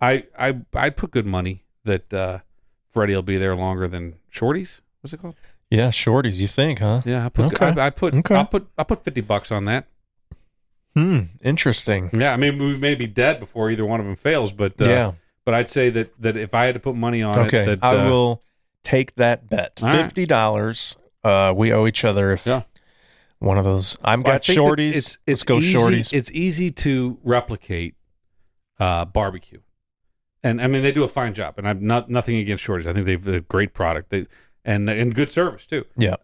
I'd put good money that Freddie will be there longer than Shorty's. What's it called? Yeah, Shorty's. You think, huh? Yeah, I'll put $50 on that. Interesting. Yeah, I mean, we may be dead before either one of them fails, but but I'd say that if I had to put money on it, I will take that bet. $50. We owe each other if one of those. I've got Shorty's. Let's go Shorty's. It's easy to replicate barbecue, and I mean they do a fine job. And I'm nothing against Shorty's. I think they've a great product. And good service too. Yeah.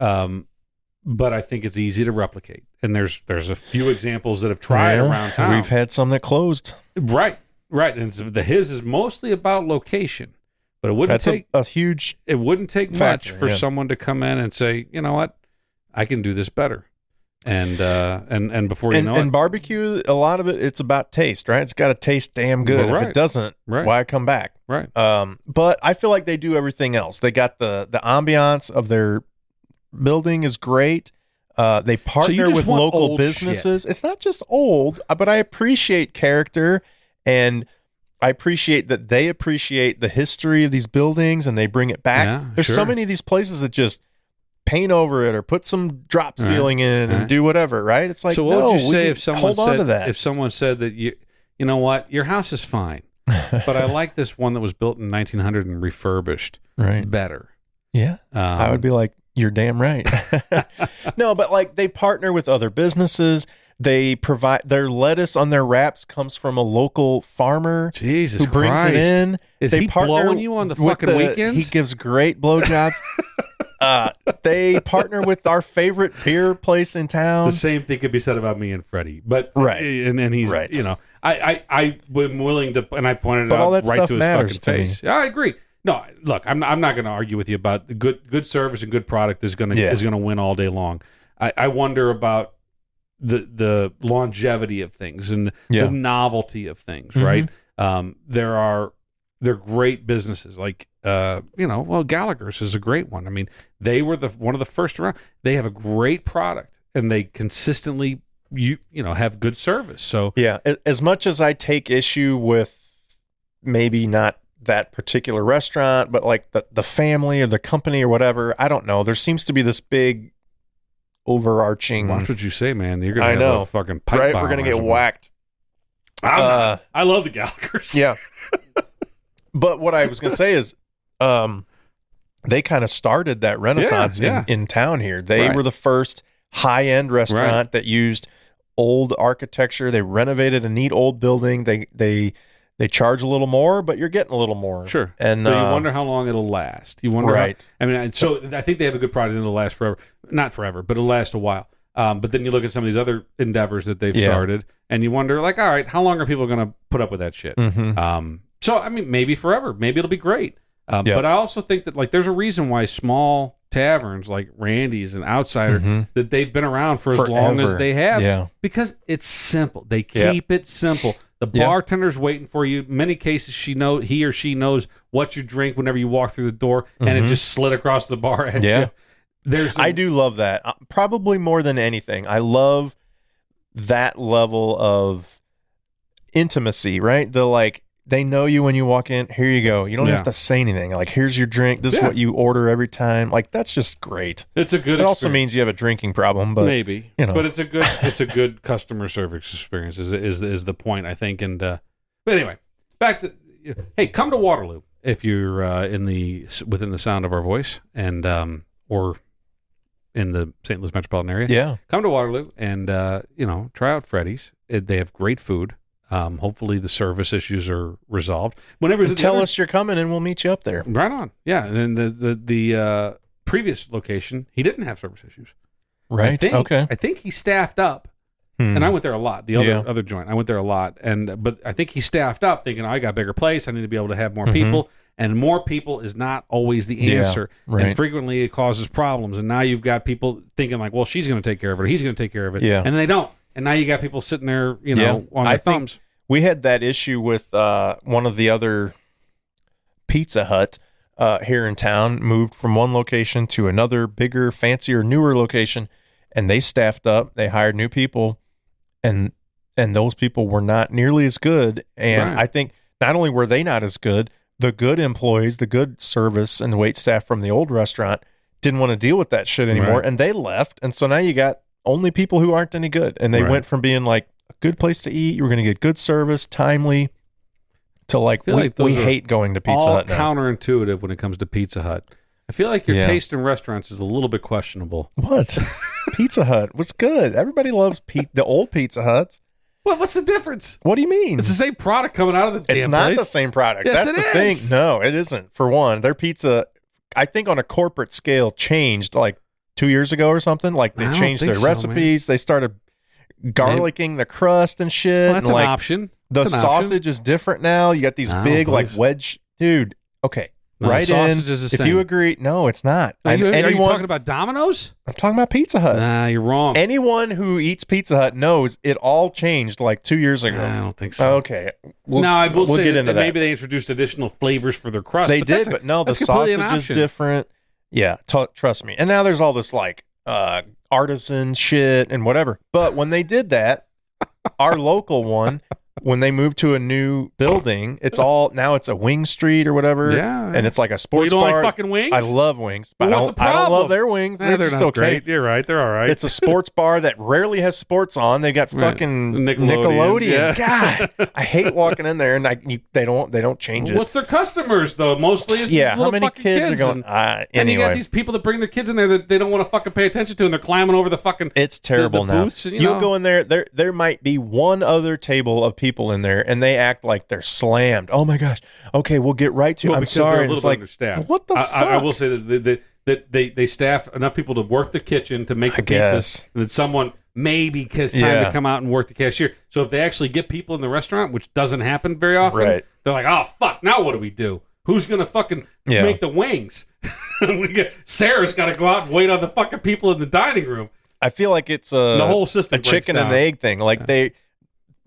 but I think it's easy to replicate. And there's a few examples that have tried around town. We've had some that closed. Right. And so his is mostly about location, but it wouldn't take a huge. It wouldn't take factor, much for someone to come in and say, you know what, I can do this better. And before you know it, and barbecue, a lot of it's about taste, right? It's got to taste damn good. Right. If it doesn't, why come back? Right. But I feel like they do everything else. They got the ambiance of their building is great. They partner with local businesses. Shit. It's not just old, but I appreciate character, and I appreciate that they appreciate the history of these buildings and they bring it back. Yeah, There's so many of these places that just paint over it or put some drop ceiling in and do whatever, right? It's like, so what would you say if someone said that you know what, your house is fine, but I like this one that was built in 1900 and refurbished better. Yeah. I would be like, you're damn right. No, but like they partner with other businesses. They provide their lettuce on their wraps comes from a local farmer who brings it in. Is he blowing you on the fucking weekends? He gives great blowjobs. They partner with our favorite beer place in town. The same thing could be said about me and Freddie, but and he's you know, I am willing to, and I pointed it out right to his fucking face. Yeah, I agree. No, look, I'm not going to argue with you about the good service and good product is going to win all day long. I wonder about the longevity of things and the novelty of things, right? They're great businesses. Like Gallagher's is a great one. I mean, they were one of the first around. They have a great product and they consistently have good service. So yeah, as much as I take issue with maybe not that particular restaurant, but like the family or the company or whatever, I don't know. There seems to be this big overarching. Watch what you say, man. You're gonna have a fucking pipe bomb. We're gonna get whacked. I love the Gallagher's. Yeah. But what I was gonna say is, they kind of started that renaissance in town here. They were the first high-end restaurant that used old architecture. They renovated a neat old building. They charge a little more, but you're getting a little more. Sure. And so you wonder how long it'll last. You wonder I think they have a good product and it'll last forever. Not forever, but it'll last a while. But then you look at some of these other endeavors that they've started and you wonder, like, all right, how long are people going to put up with that shit? Mm-hmm. So, I mean, maybe forever. Maybe it'll be great. But I also think that, like, there's a reason why small taverns like Randy's and Outsider, that they've been around for as long as they have. Yeah. Because it's simple. They keep it simple. The bartender's waiting for you. In many cases, he or she knows what you drink whenever you walk through the door, and it just slid across the bar at you. I do love that. Probably more than anything. I love that level of intimacy, right? They know you when you walk in. Here you go. You don't have to say anything. Like, here's your drink. This is what you order every time. Like, that's just great. It's a good. It also means you have a drinking problem, but maybe. But it's a good customer service experience. Is the point, I think. And but anyway, back to come to Waterloo if you're within the sound of our voice and or in the St. Louis metropolitan area. Yeah, come to Waterloo and try out Freddy's. They have great food. Hopefully the service issues are resolved. Tell us you're coming and we'll meet you up there. Right on. Yeah. And then the previous location, he didn't have service issues. Right. I think he staffed up. And I went there a lot. The other joint, I went there a lot. But I think he staffed up thinking, I got a bigger place. I need to be able to have more people. And more people is not always the answer. Right. And frequently it causes problems. And now you've got people thinking like, well, she's going to take care of it. Or he's going to take care of it. Yeah. And they don't. And now you got people sitting there, on their thumbs. We had that issue with one of the other Pizza Hut here in town, moved from one location to another bigger, fancier, newer location, and they staffed up. They hired new people, and those people were not nearly as good. And I think not only were they not as good, the good employees, the good service and wait staff from the old restaurant didn't want to deal with that shit anymore, and they left. And so now you got only people who aren't any good, and they went from being like a good place to eat, you were going to get good service, timely, to we hate going to Pizza Hut now. Counterintuitive when it comes to Pizza Hut. I feel like your taste in restaurants is a little bit questionable. What? Pizza Hut was good. Everybody loves the old Pizza Huts. Well, what's the difference? What do you mean? It's the same product coming out of the damn place. It's not the same product. Yes, That's the thing. No, it isn't. For one, their pizza, I think on a corporate scale, changed like 2 years ago or something. Like they changed their recipes. They started garlicking the crust and shit. Well, that's and an like, option. The sausage is different now. You got these big like wedge, dude. Okay, no, right in. If you agree, no, it's not. Are you talking about Domino's? I'm talking about Pizza Hut. Nah, you're wrong. Anyone who eats Pizza Hut knows it all changed like 2 years ago. I don't think so. Okay, I will say that maybe they introduced additional flavors for their crust. They did, but no, the sausage is different. Yeah, trust me. And now there's all this like artisan shit and whatever. But when they did that, our local one, when they moved to a new building, it's a Wing Street or whatever. Yeah. And it's like a sports bar. You don't bar. like fucking wings? I love wings. But what's the I problem? don't love their wings. They're just not okay. Great. You're right. They're all right. It's a sports bar that rarely has sports on. They got fucking Nickelodeon. Yeah. God, I hate walking in there and they don't change it. What's their customers though? Mostly it's how many kids are going? Anyway. And you got these people that bring their kids in there that they don't want to fucking pay attention to, and they're climbing over the fucking. It's terrible the now. Booths and, You'll go in there. There might be one other table of people in there, and they act like they're slammed. Oh my gosh. Okay, we'll get right to. I'm sorry. They're a little bit understaffed. What the fuck? I will say this: they staff enough people to work the kitchen to make the pizzas, and then someone maybe has time to come out and work the cashier. So if they actually get people in the restaurant, which doesn't happen very often, they're like, "Oh fuck! Now what do we do? Who's gonna fucking make the wings? Sarah's got to go out and wait on the fucking people in the dining room." I feel like it's the whole system a chicken and egg thing. Like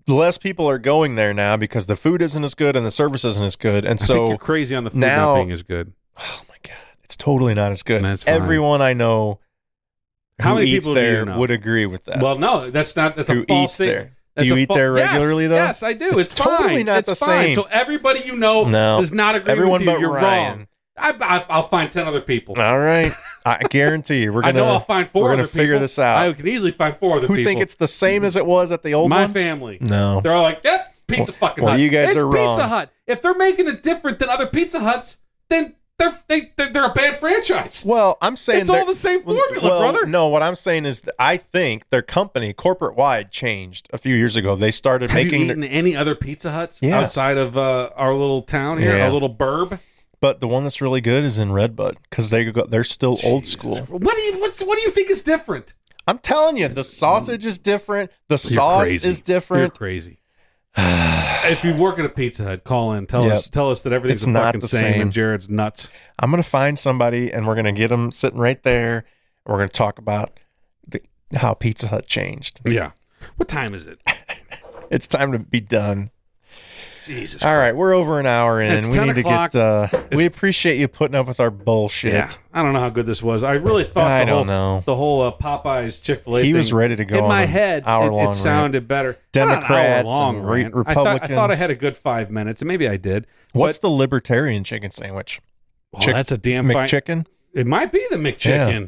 less people are going there now because the food isn't as good and the service isn't as good, and so I think you're crazy on the food not being as good. Oh my god, it's totally not as good. That's fine. Everyone I know how many eats people there do you know? Would agree with that. Well, no, that's a false thing. There. Do you eat there regularly, though? Yes, I do. It's totally fine. not it's the fine. same. So everybody you know does not agree Everyone with you. But You're Ryan. wrong. I'll find 10 other people. All right. I guarantee you. I know I'll find 4 other people. We're going to figure this out. I can easily find 4 other people. Who think it's the same as it was at the old one? My family. No. They're all like, yep, Pizza fucking Hut. You guys are wrong. Pizza Hut. If they're making it different than other Pizza Huts, then they're a bad franchise. Well, I'm saying it's all the same formula, brother. No, what I'm saying is that I think their company, corporate wide, changed a few years ago. They started making. Have you eaten any other Pizza Huts outside of our little town here, our little burb? But the one that's really good is in Redbud because they're still old school. What do you think is different? I'm telling you, the sausage is different. The sauce is different. You're crazy. If you work at a Pizza Hut, call in. Tell us that everything's the fucking same and Jared's nuts. I'm gonna find somebody and we're gonna get them sitting right there. And we're gonna talk about how Pizza Hut changed. Yeah. What time is it? It's time to be done. Jesus. All right, we're over an hour in. It's we need o'clock. to get. We appreciate you putting up with our bullshit. Yeah, I don't know how good this was. I really thought the whole Popeyes Chick-fil-A he thing, was ready to go. In my head, it sounded better. Democrats long and Republicans. I thought I had a good 5 minutes, and maybe I did. What's the libertarian chicken sandwich? That's a damn McChicken. It might be the McChicken. Yeah.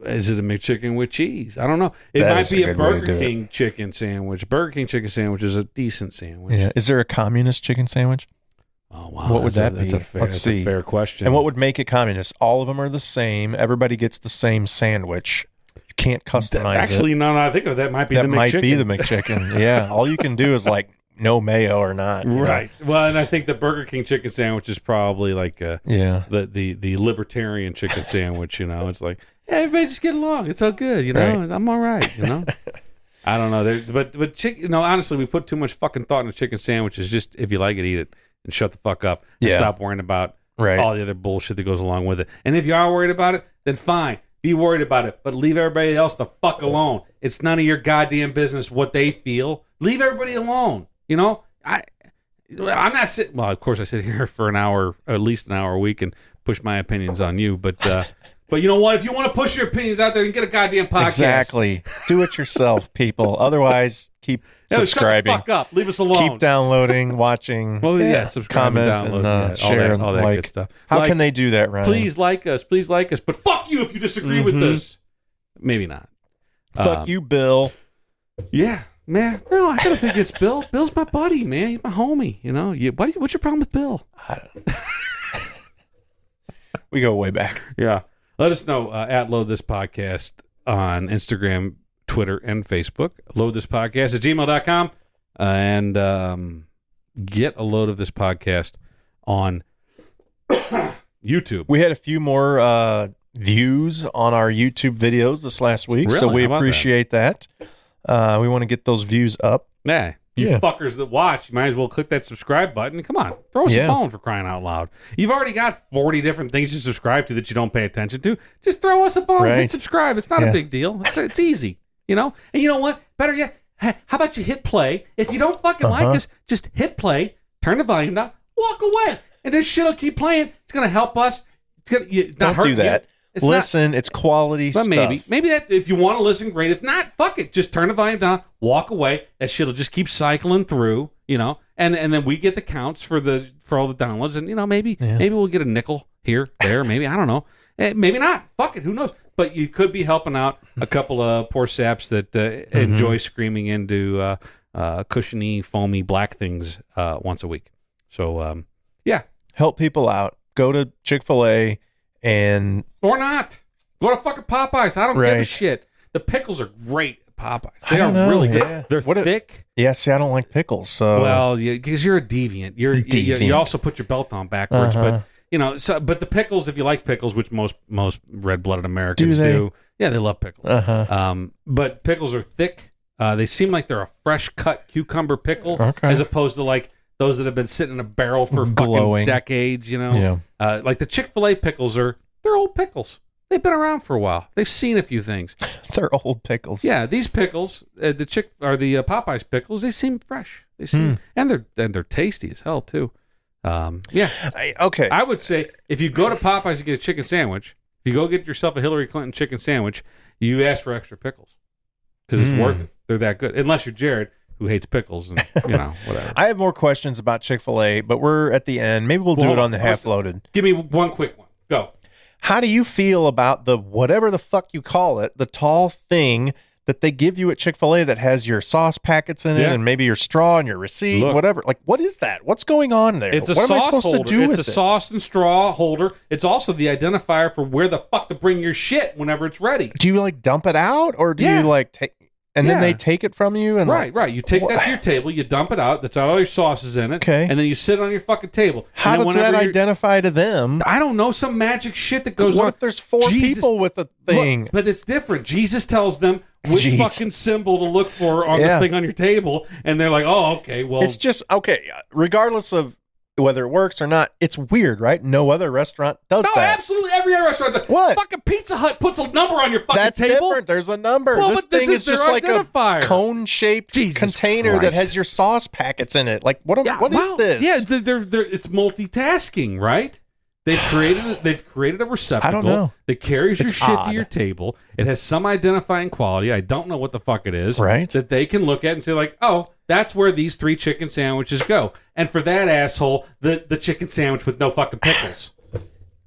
Is it a McChicken with cheese? I don't know. It might be a Burger King chicken sandwich. Burger King chicken sandwich is a decent sandwich. Yeah. Is there a communist chicken sandwich? Oh, wow. What would that be? Let's see. That's a fair question. And what would make it communist? All of them are the same. Everybody gets the same sandwich. You can't customize it. Actually, no, I think that might be the McChicken. That might be the McChicken. Yeah. All you can do is like no mayo or not. Right. Know? Well, and I think the Burger King chicken sandwich is probably like the libertarian chicken sandwich, It's like, hey, everybody just get along. It's all good, Right. I'm all right, I don't know. But chicken, honestly, we put too much fucking thought in a chicken sandwich. It's just, if you like it, eat it and shut the fuck up and stop worrying about all the other bullshit that goes along with it. And if you are worried about it, then fine. Be worried about it, but leave everybody else the fuck alone. It's none of your goddamn business what they feel. Leave everybody alone. I'm not sitting. Well, of course, I sit here for an hour, at least an hour a week, and push my opinions on you. But you know what? If you want to push your opinions out there, then get a goddamn podcast. Exactly. Do it yourself, people. Otherwise, keep subscribing. Shut the fuck up. Leave us alone. Keep downloading, watching. Subscribe, comment, and share, all that good stuff. How can they do that, Ryan? Please like us. But fuck you if you disagree with this. Maybe not. Fuck you, Bill. Yeah. Man, no, I gotta think it's Bill. Bill's my buddy, man. He's my homie. What's your problem with Bill? I don't know. We go way back. Yeah. Let us know at Load This Podcast on Instagram, Twitter, and Facebook. LoadThisPodcast@gmail.com. And get a load of this podcast on YouTube. We had a few more views on our YouTube videos this last week, so Really? we How about appreciate that. We want to get those views up. Yeah. You Yeah. fuckers that watch, you might as well click that subscribe button. Come on, throw us a bone for crying out loud. You've already got 40 different things you subscribe to that you don't pay attention to. Just throw us a bone. Right. Hit subscribe. It's not a big deal. It's easy, you know? And you know what? Better yet, how about you hit play? If you don't fucking like us, just hit play, turn the volume down, walk away. And this shit will keep playing. It's going to help us. It's going to not Don't hurt do that. Listen, it's quality but stuff. maybe that if you want to listen, great. If not, fuck it. Just turn the volume down, walk away. That shit'll just keep cycling through, you know. And then we get the counts for all the downloads, and you know maybe we'll get a nickel here, there, maybe I don't know, maybe not. Fuck it, who knows? But you could be helping out a couple of poor saps that enjoy screaming into cushiony, foamy black things once a week. So help people out. Go to Chick-fil-A. And or not. Go to fucking Popeyes. I don't give a shit. The pickles are great at Popeyes. They are really good. Yeah. They're thick. See, I don't like pickles. So well, because you're a deviant. You also put your belt on backwards, but you know. So, but the pickles, if you like pickles, which most red-blooded Americans do, yeah, they love pickles. But pickles are thick. They seem like they're a fresh cut cucumber pickle, as opposed to like those that have been sitting in a barrel for fucking decades, you know? Yeah. Like the Chick-fil-A pickles they're old pickles. They've been around for a while. They've seen a few things. They're old pickles. Yeah, these pickles, the Popeyes pickles, they seem fresh. They seem, and they're tasty as hell too. I would say if you go to Popeyes to get a chicken sandwich, if you go get yourself a Hillary Clinton chicken sandwich, you ask for extra pickles because it's worth it. They're that good. Unless you're Jared, who hates pickles and, you know, whatever. I have more questions about Chick-fil-A, but we're at the end. Maybe we'll do it on the half-loaded. Give me one quick one. Go. How do you feel about the whatever the fuck you call it, the tall thing that they give you at Chick-fil-A that has your sauce packets in it and maybe your straw and your receipt, whatever? Like, what is that? What's going on there? It's a what sauce am I supposed holder. to do it's with a it? sauce and straw holder. It's also the identifier for where the fuck to bring your shit whenever it's ready. Do you like dump it out or do you like take... And then they take it from you? And right. You take that to your table, you dump it out. That's got all your sauces in it. Okay. And then you sit on your fucking table. How does that identify to them? I don't know. Some magic shit that goes on. What if there's four people with the thing? Look, but it's different. Jesus tells them which fucking symbol to look for on the thing on your table. And they're like, oh, okay, well. It's just, okay, regardless of whether it works or not, it's weird, right? No other restaurant does that. No, absolutely every other restaurant does. What? Fucking Pizza Hut puts a number on your fucking That's table. That's different. There's a number. Well, this thing is just like a cone-shaped container that has your sauce packets in it. Like, what is this? Yeah, it's multitasking, right? They've created a receptacle. I don't know. That carries your shit to your table. It has some identifying quality. I don't know what the fuck it is. Right. That they can look at and say like, oh, that's where these 3 chicken sandwiches go. And for that asshole, the chicken sandwich with no fucking pickles.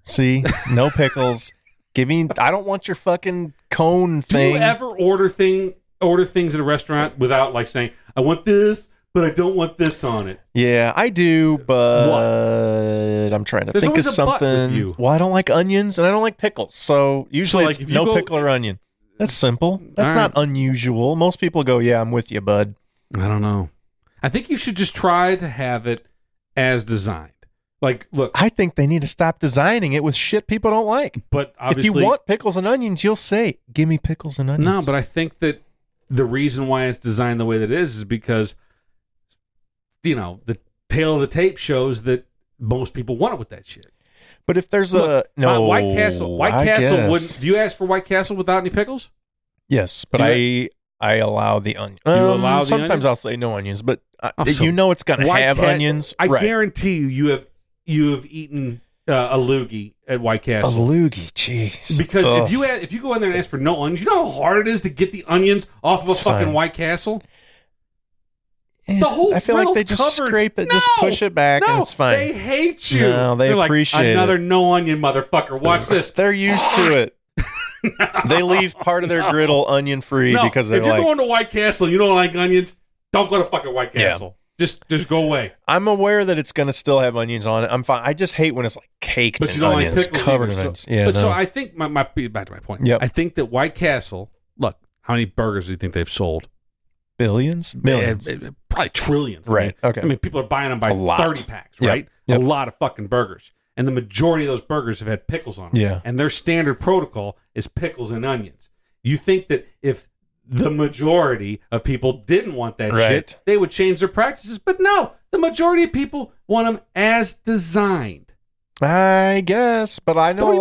See, no pickles. I don't want your fucking cone thing. Do you ever order things at a restaurant without like saying, I want this, but I don't want this on it? Yeah, I do, but I'm trying to think of something. Well, I don't like onions and I don't like pickles. So usually it's no pickle or onion. That's simple. That's not unusual. Most people go, yeah, I'm with you, bud. I don't know. I think you should just try to have it as designed. Like, look. I think they need to stop designing it with shit people don't like. But obviously, if you want pickles and onions, you'll say, give me pickles and onions. No, but I think that the reason why it's designed the way that it is because, you know, the tail of the tape shows that most people want it with that shit. But if there's White Castle wouldn't. Do you ask for White Castle without any pickles? Yes, but I allow the onion. Sometimes I'll say no onions, but you know it's going to have onions. I guarantee you have eaten a loogie at White Castle. A loogie, jeez. Because if you go in there and ask for no onions, you know how hard it is to get the onions off of a fucking White Castle? The whole I feel like they just scrape it, just push it back, and it's fine. They hate you. No, they appreciate it. Another no onion motherfucker. Watch this. They're used to it. They leave part of their griddle onion free because they're like, if you're going to White Castle and you don't like onions, don't go to fucking White Castle. Just go away. I'm aware that it's going to still have onions on it. I'm fine. I just hate when it's like caked in onions, covered in onions. So I think back to my point. Yep. I think that White Castle. Look, how many burgers do you think they've sold? Billions, millions, probably trillions. Right. Okay. I mean, people are buying them by 30 packs, right? Yep. A lot of fucking burgers. and the majority of those burgers have had pickles on them. Yeah. And their standard protocol is pickles and onions. You think that if the majority of people didn't want that shit, they would change their practices. But no, the majority of people want them as designed. I guess, but I know a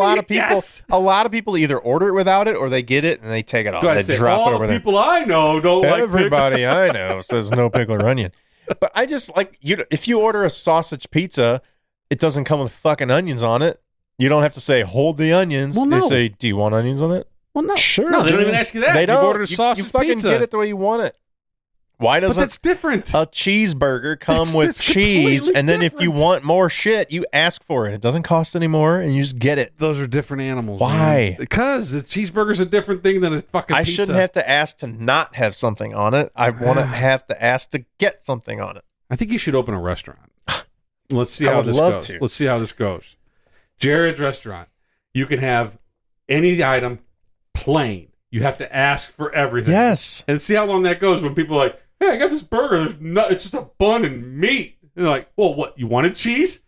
lot of people either order it without it or they get it and they take it off. They drop it over there. All the people I know don't like Everybody I know says no pickle or onion. But I just like, if you order a sausage pizza, it doesn't come with fucking onions on it. You don't have to say, hold the onions. Well, no. They say, do you want onions on it? Well, no. Sure. No, they don't even ask you that. They don't. You've ordered a sausage you fucking pizza. get it the way you want it. Why doesn't that's different. A cheeseburger come with cheese, and then if you want more shit, you ask for it. It doesn't cost any more, and you just get it. Those are different animals. Why? Man. Because a cheeseburger's a different thing than a fucking pizza. I shouldn't have to ask to not have something on it. I want to have to ask to get something on it. I think you should open a restaurant. Let's see how this goes. Let's see how this goes. Jared's Restaurant. You can have any item plain. You have to ask for everything. Yes. And see how long that goes when people are like, hey, I got this burger. It's just a bun and meat. And they're like, well, what? You wanted cheese?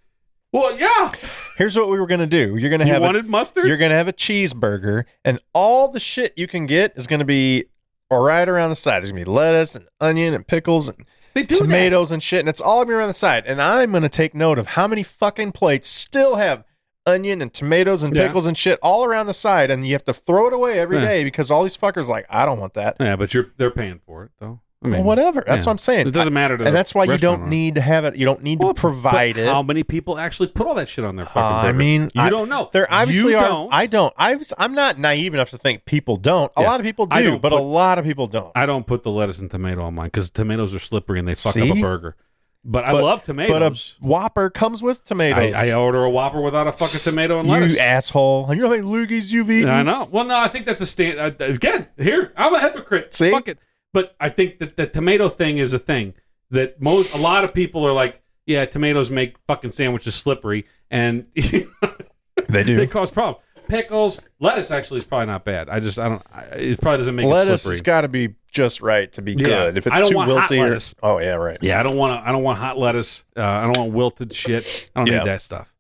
Well, yeah. Here's what we were going to do. You're going to have mustard? You're going to have a cheeseburger, and all the shit you can get is going to be right around the side. There's going to be lettuce and onion and pickles and tomatoes and shit, and it's all going to be around the side. And I'm going to take note of how many fucking plates still have onion and tomatoes and pickles and shit all around the side, and you have to throw it away every day because all these fuckers are like, I don't want that. Yeah, but they're paying for it though. I mean, well, whatever. That's what I'm saying. It doesn't matter to and that's why you don't need to have it. You don't need to provide it. How many people actually put all that shit on their fucking burger? I mean, you don't know. There obviously are. I don't. I'm not naive enough to think people don't. A lot of people do, but a lot of people don't. I don't put the lettuce and tomato on mine because tomatoes are slippery and they fuck up a burger. But I love tomatoes. But a Whopper comes with tomatoes. I order a Whopper without a fucking tomato and lettuce. You asshole. You know how many loogies you've eaten? I know. Well, no, I think that's a stand. Again, here, I'm a hypocrite. See? Fuck it. But I think that the tomato thing is a thing that a lot of people are like, yeah, tomatoes make fucking sandwiches slippery. And they do. They cause problems. Pickles, lettuce actually is probably not bad. It probably doesn't make it slippery. Lettuce has got to be just right to be good. If it's too wilty, oh yeah, right. Yeah, I don't want hot lettuce. I don't want wilted shit. I don't need that stuff.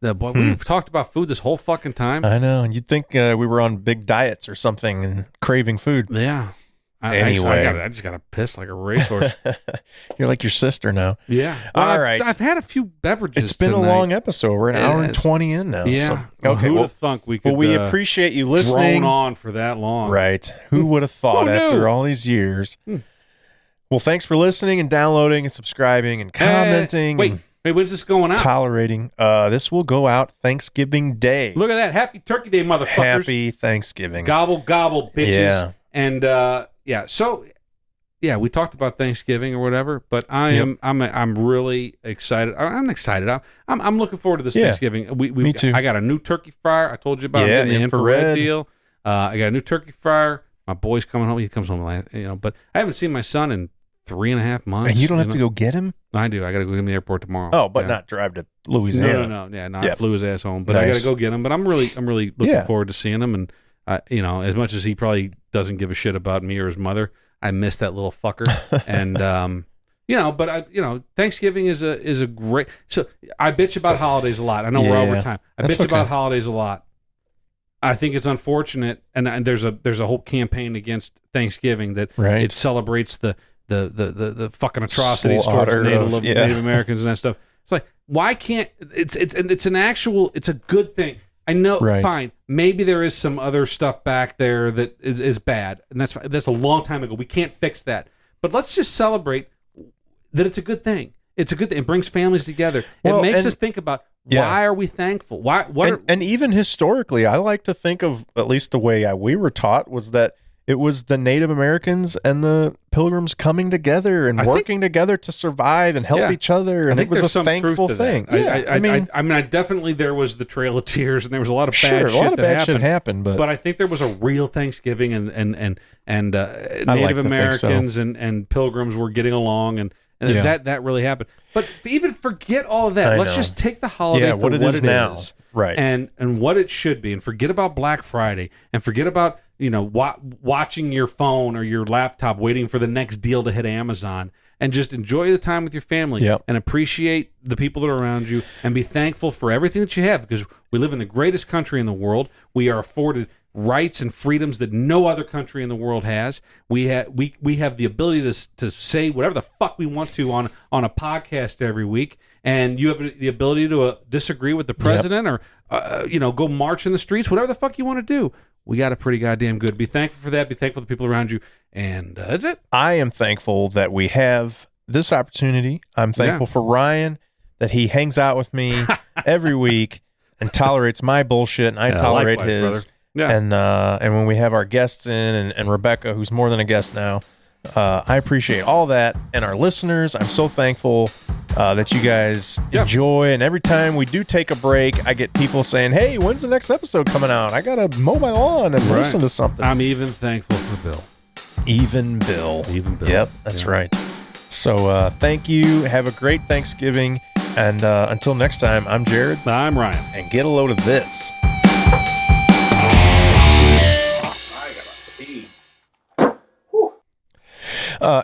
Boy, we've talked about food this whole fucking time. I know, and you'd think we were on big diets or something and craving food. Yeah. Anyway, I just got to piss like a racehorse. You're like your sister now. Yeah. Well, all right. I've had a few beverages. It's been tonight. a long episode. We're an hour and 20 in now. Yeah. So, okay. Who would have thunk we could? Well, we appreciate you listening. Drone on for that long. Right. Who would have thought after all these years? Well, thanks for listening and downloading and subscribing and commenting. Wait, when's this going out? Tolerating. This will go out Thanksgiving Day. Look at that. Happy Turkey Day, motherfuckers. Happy Thanksgiving. Gobble, gobble, bitches. Yeah. And, so... Yeah, we talked about Thanksgiving or whatever, but I'm really excited. I'm excited. I'm looking forward to this Thanksgiving. Me too. I got a new turkey fryer. I told you about the infrared deal. I got a new turkey fryer. My boy's coming home. He comes home, but I haven't seen my son in 3.5 months. And you don't have to go get him? I do. I got to go get him to the airport tomorrow. Oh, but not drive to Louisiana. No. Yeah, I flew his ass home, but I got to go get him. But I'm really looking forward to seeing him. And as much as he probably doesn't give a shit about me or his mother, I miss that little fucker. And Thanksgiving is a great. So I bitch about holidays a lot. I know we're over time. I bitch about holidays a lot. I think it's unfortunate, and there's a whole campaign against Thanksgiving that it celebrates the fucking atrocities towards Native Americans and that stuff. It's like, why can't it's a good thing. I know, fine. Maybe there is some other stuff back there that is bad, and that's a long time ago. We can't fix that, but let's just celebrate that it's a good thing. It's a good thing. It brings families together. It makes us think about why are we thankful? And even historically, I like to think of, at least the way we were taught, was that it was the Native Americans and the Pilgrims coming together and working together to survive and help each other, and it was a thankful thing. I mean, definitely there was the Trail of Tears, and there was a lot of bad shit happened. But I think there was a real Thanksgiving, and Native Americans and Pilgrims were getting along, and that really happened. But even forget all of that. Let's just take the holiday for what it is now. Right. And what it should be, and forget about Black Friday, and forget about watching your phone or your laptop, waiting for the next deal to hit Amazon, and just enjoy the time with your family and appreciate the people that are around you and be thankful for everything that you have, because we live in the greatest country in the world. We are afforded rights and freedoms that no other country in the world has. We have the ability to say whatever the fuck we want to on a podcast every week, and you have the ability to disagree with the president or go march in the streets, whatever the fuck you want to do. We got it pretty goddamn good. Be thankful for that. Be thankful for the people around you. And that's it. I am thankful that we have this opportunity. I'm thankful for Ryan, that he hangs out with me every week and tolerates my bullshit, and I tolerate his. Brother. Yeah. And when we have our guests in, and Rebecca, who's more than a guest now, I appreciate all that. And our listeners, I'm so thankful that you guys enjoy. And every time we do take a break, I get people saying, hey, when's the next episode coming out? I got to mow my lawn and listen to something. I'm even thankful for Bill. Even Bill. Yep, that's right. So thank you. Have a great Thanksgiving. And until next time, I'm Jared. I'm Ryan. And get a load of this.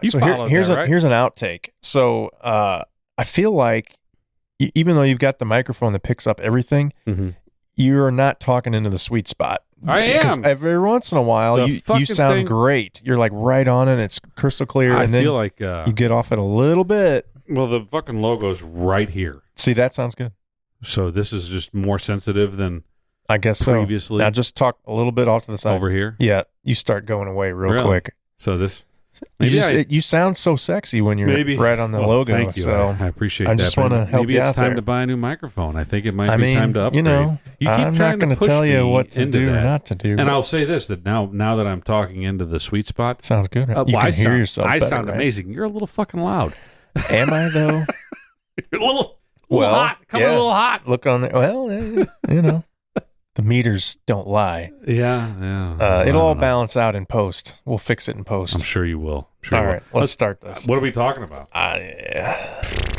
So here's an outtake. So I feel like even though you've got the microphone that picks up everything, you're not talking into the sweet spot. I am. Every once in a while, you sound great. You're like right on it. It's crystal clear. I and then feel like you get off it a little bit. Well, the fucking logo's right here. See, that sounds good. So this is just more sensitive than I guess previously. So. Now just talk a little bit off to the side. Over here? Yeah, you start going away real quick. So this... You sound so sexy when you're right on the logo. Thank you. So I appreciate that. I just want to help you out there. Maybe it's time to buy a new microphone. I think it might be time to upgrade. You keep I'm not going to tell you what to do or not to do. And I'll say this, that now that I'm talking into the sweet spot. Sounds good. You can hear yourself better, sound amazing. You're a little fucking loud. Am I, though? You're a little hot. Coming a little hot. Look on there. Well, the meters don't lie. Yeah. It'll all balance out in post. We'll fix it in post. I'm sure you will. All right, let's start this. What are we talking about?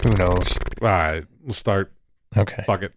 Who knows? All right, we'll start. Okay. Fuck it.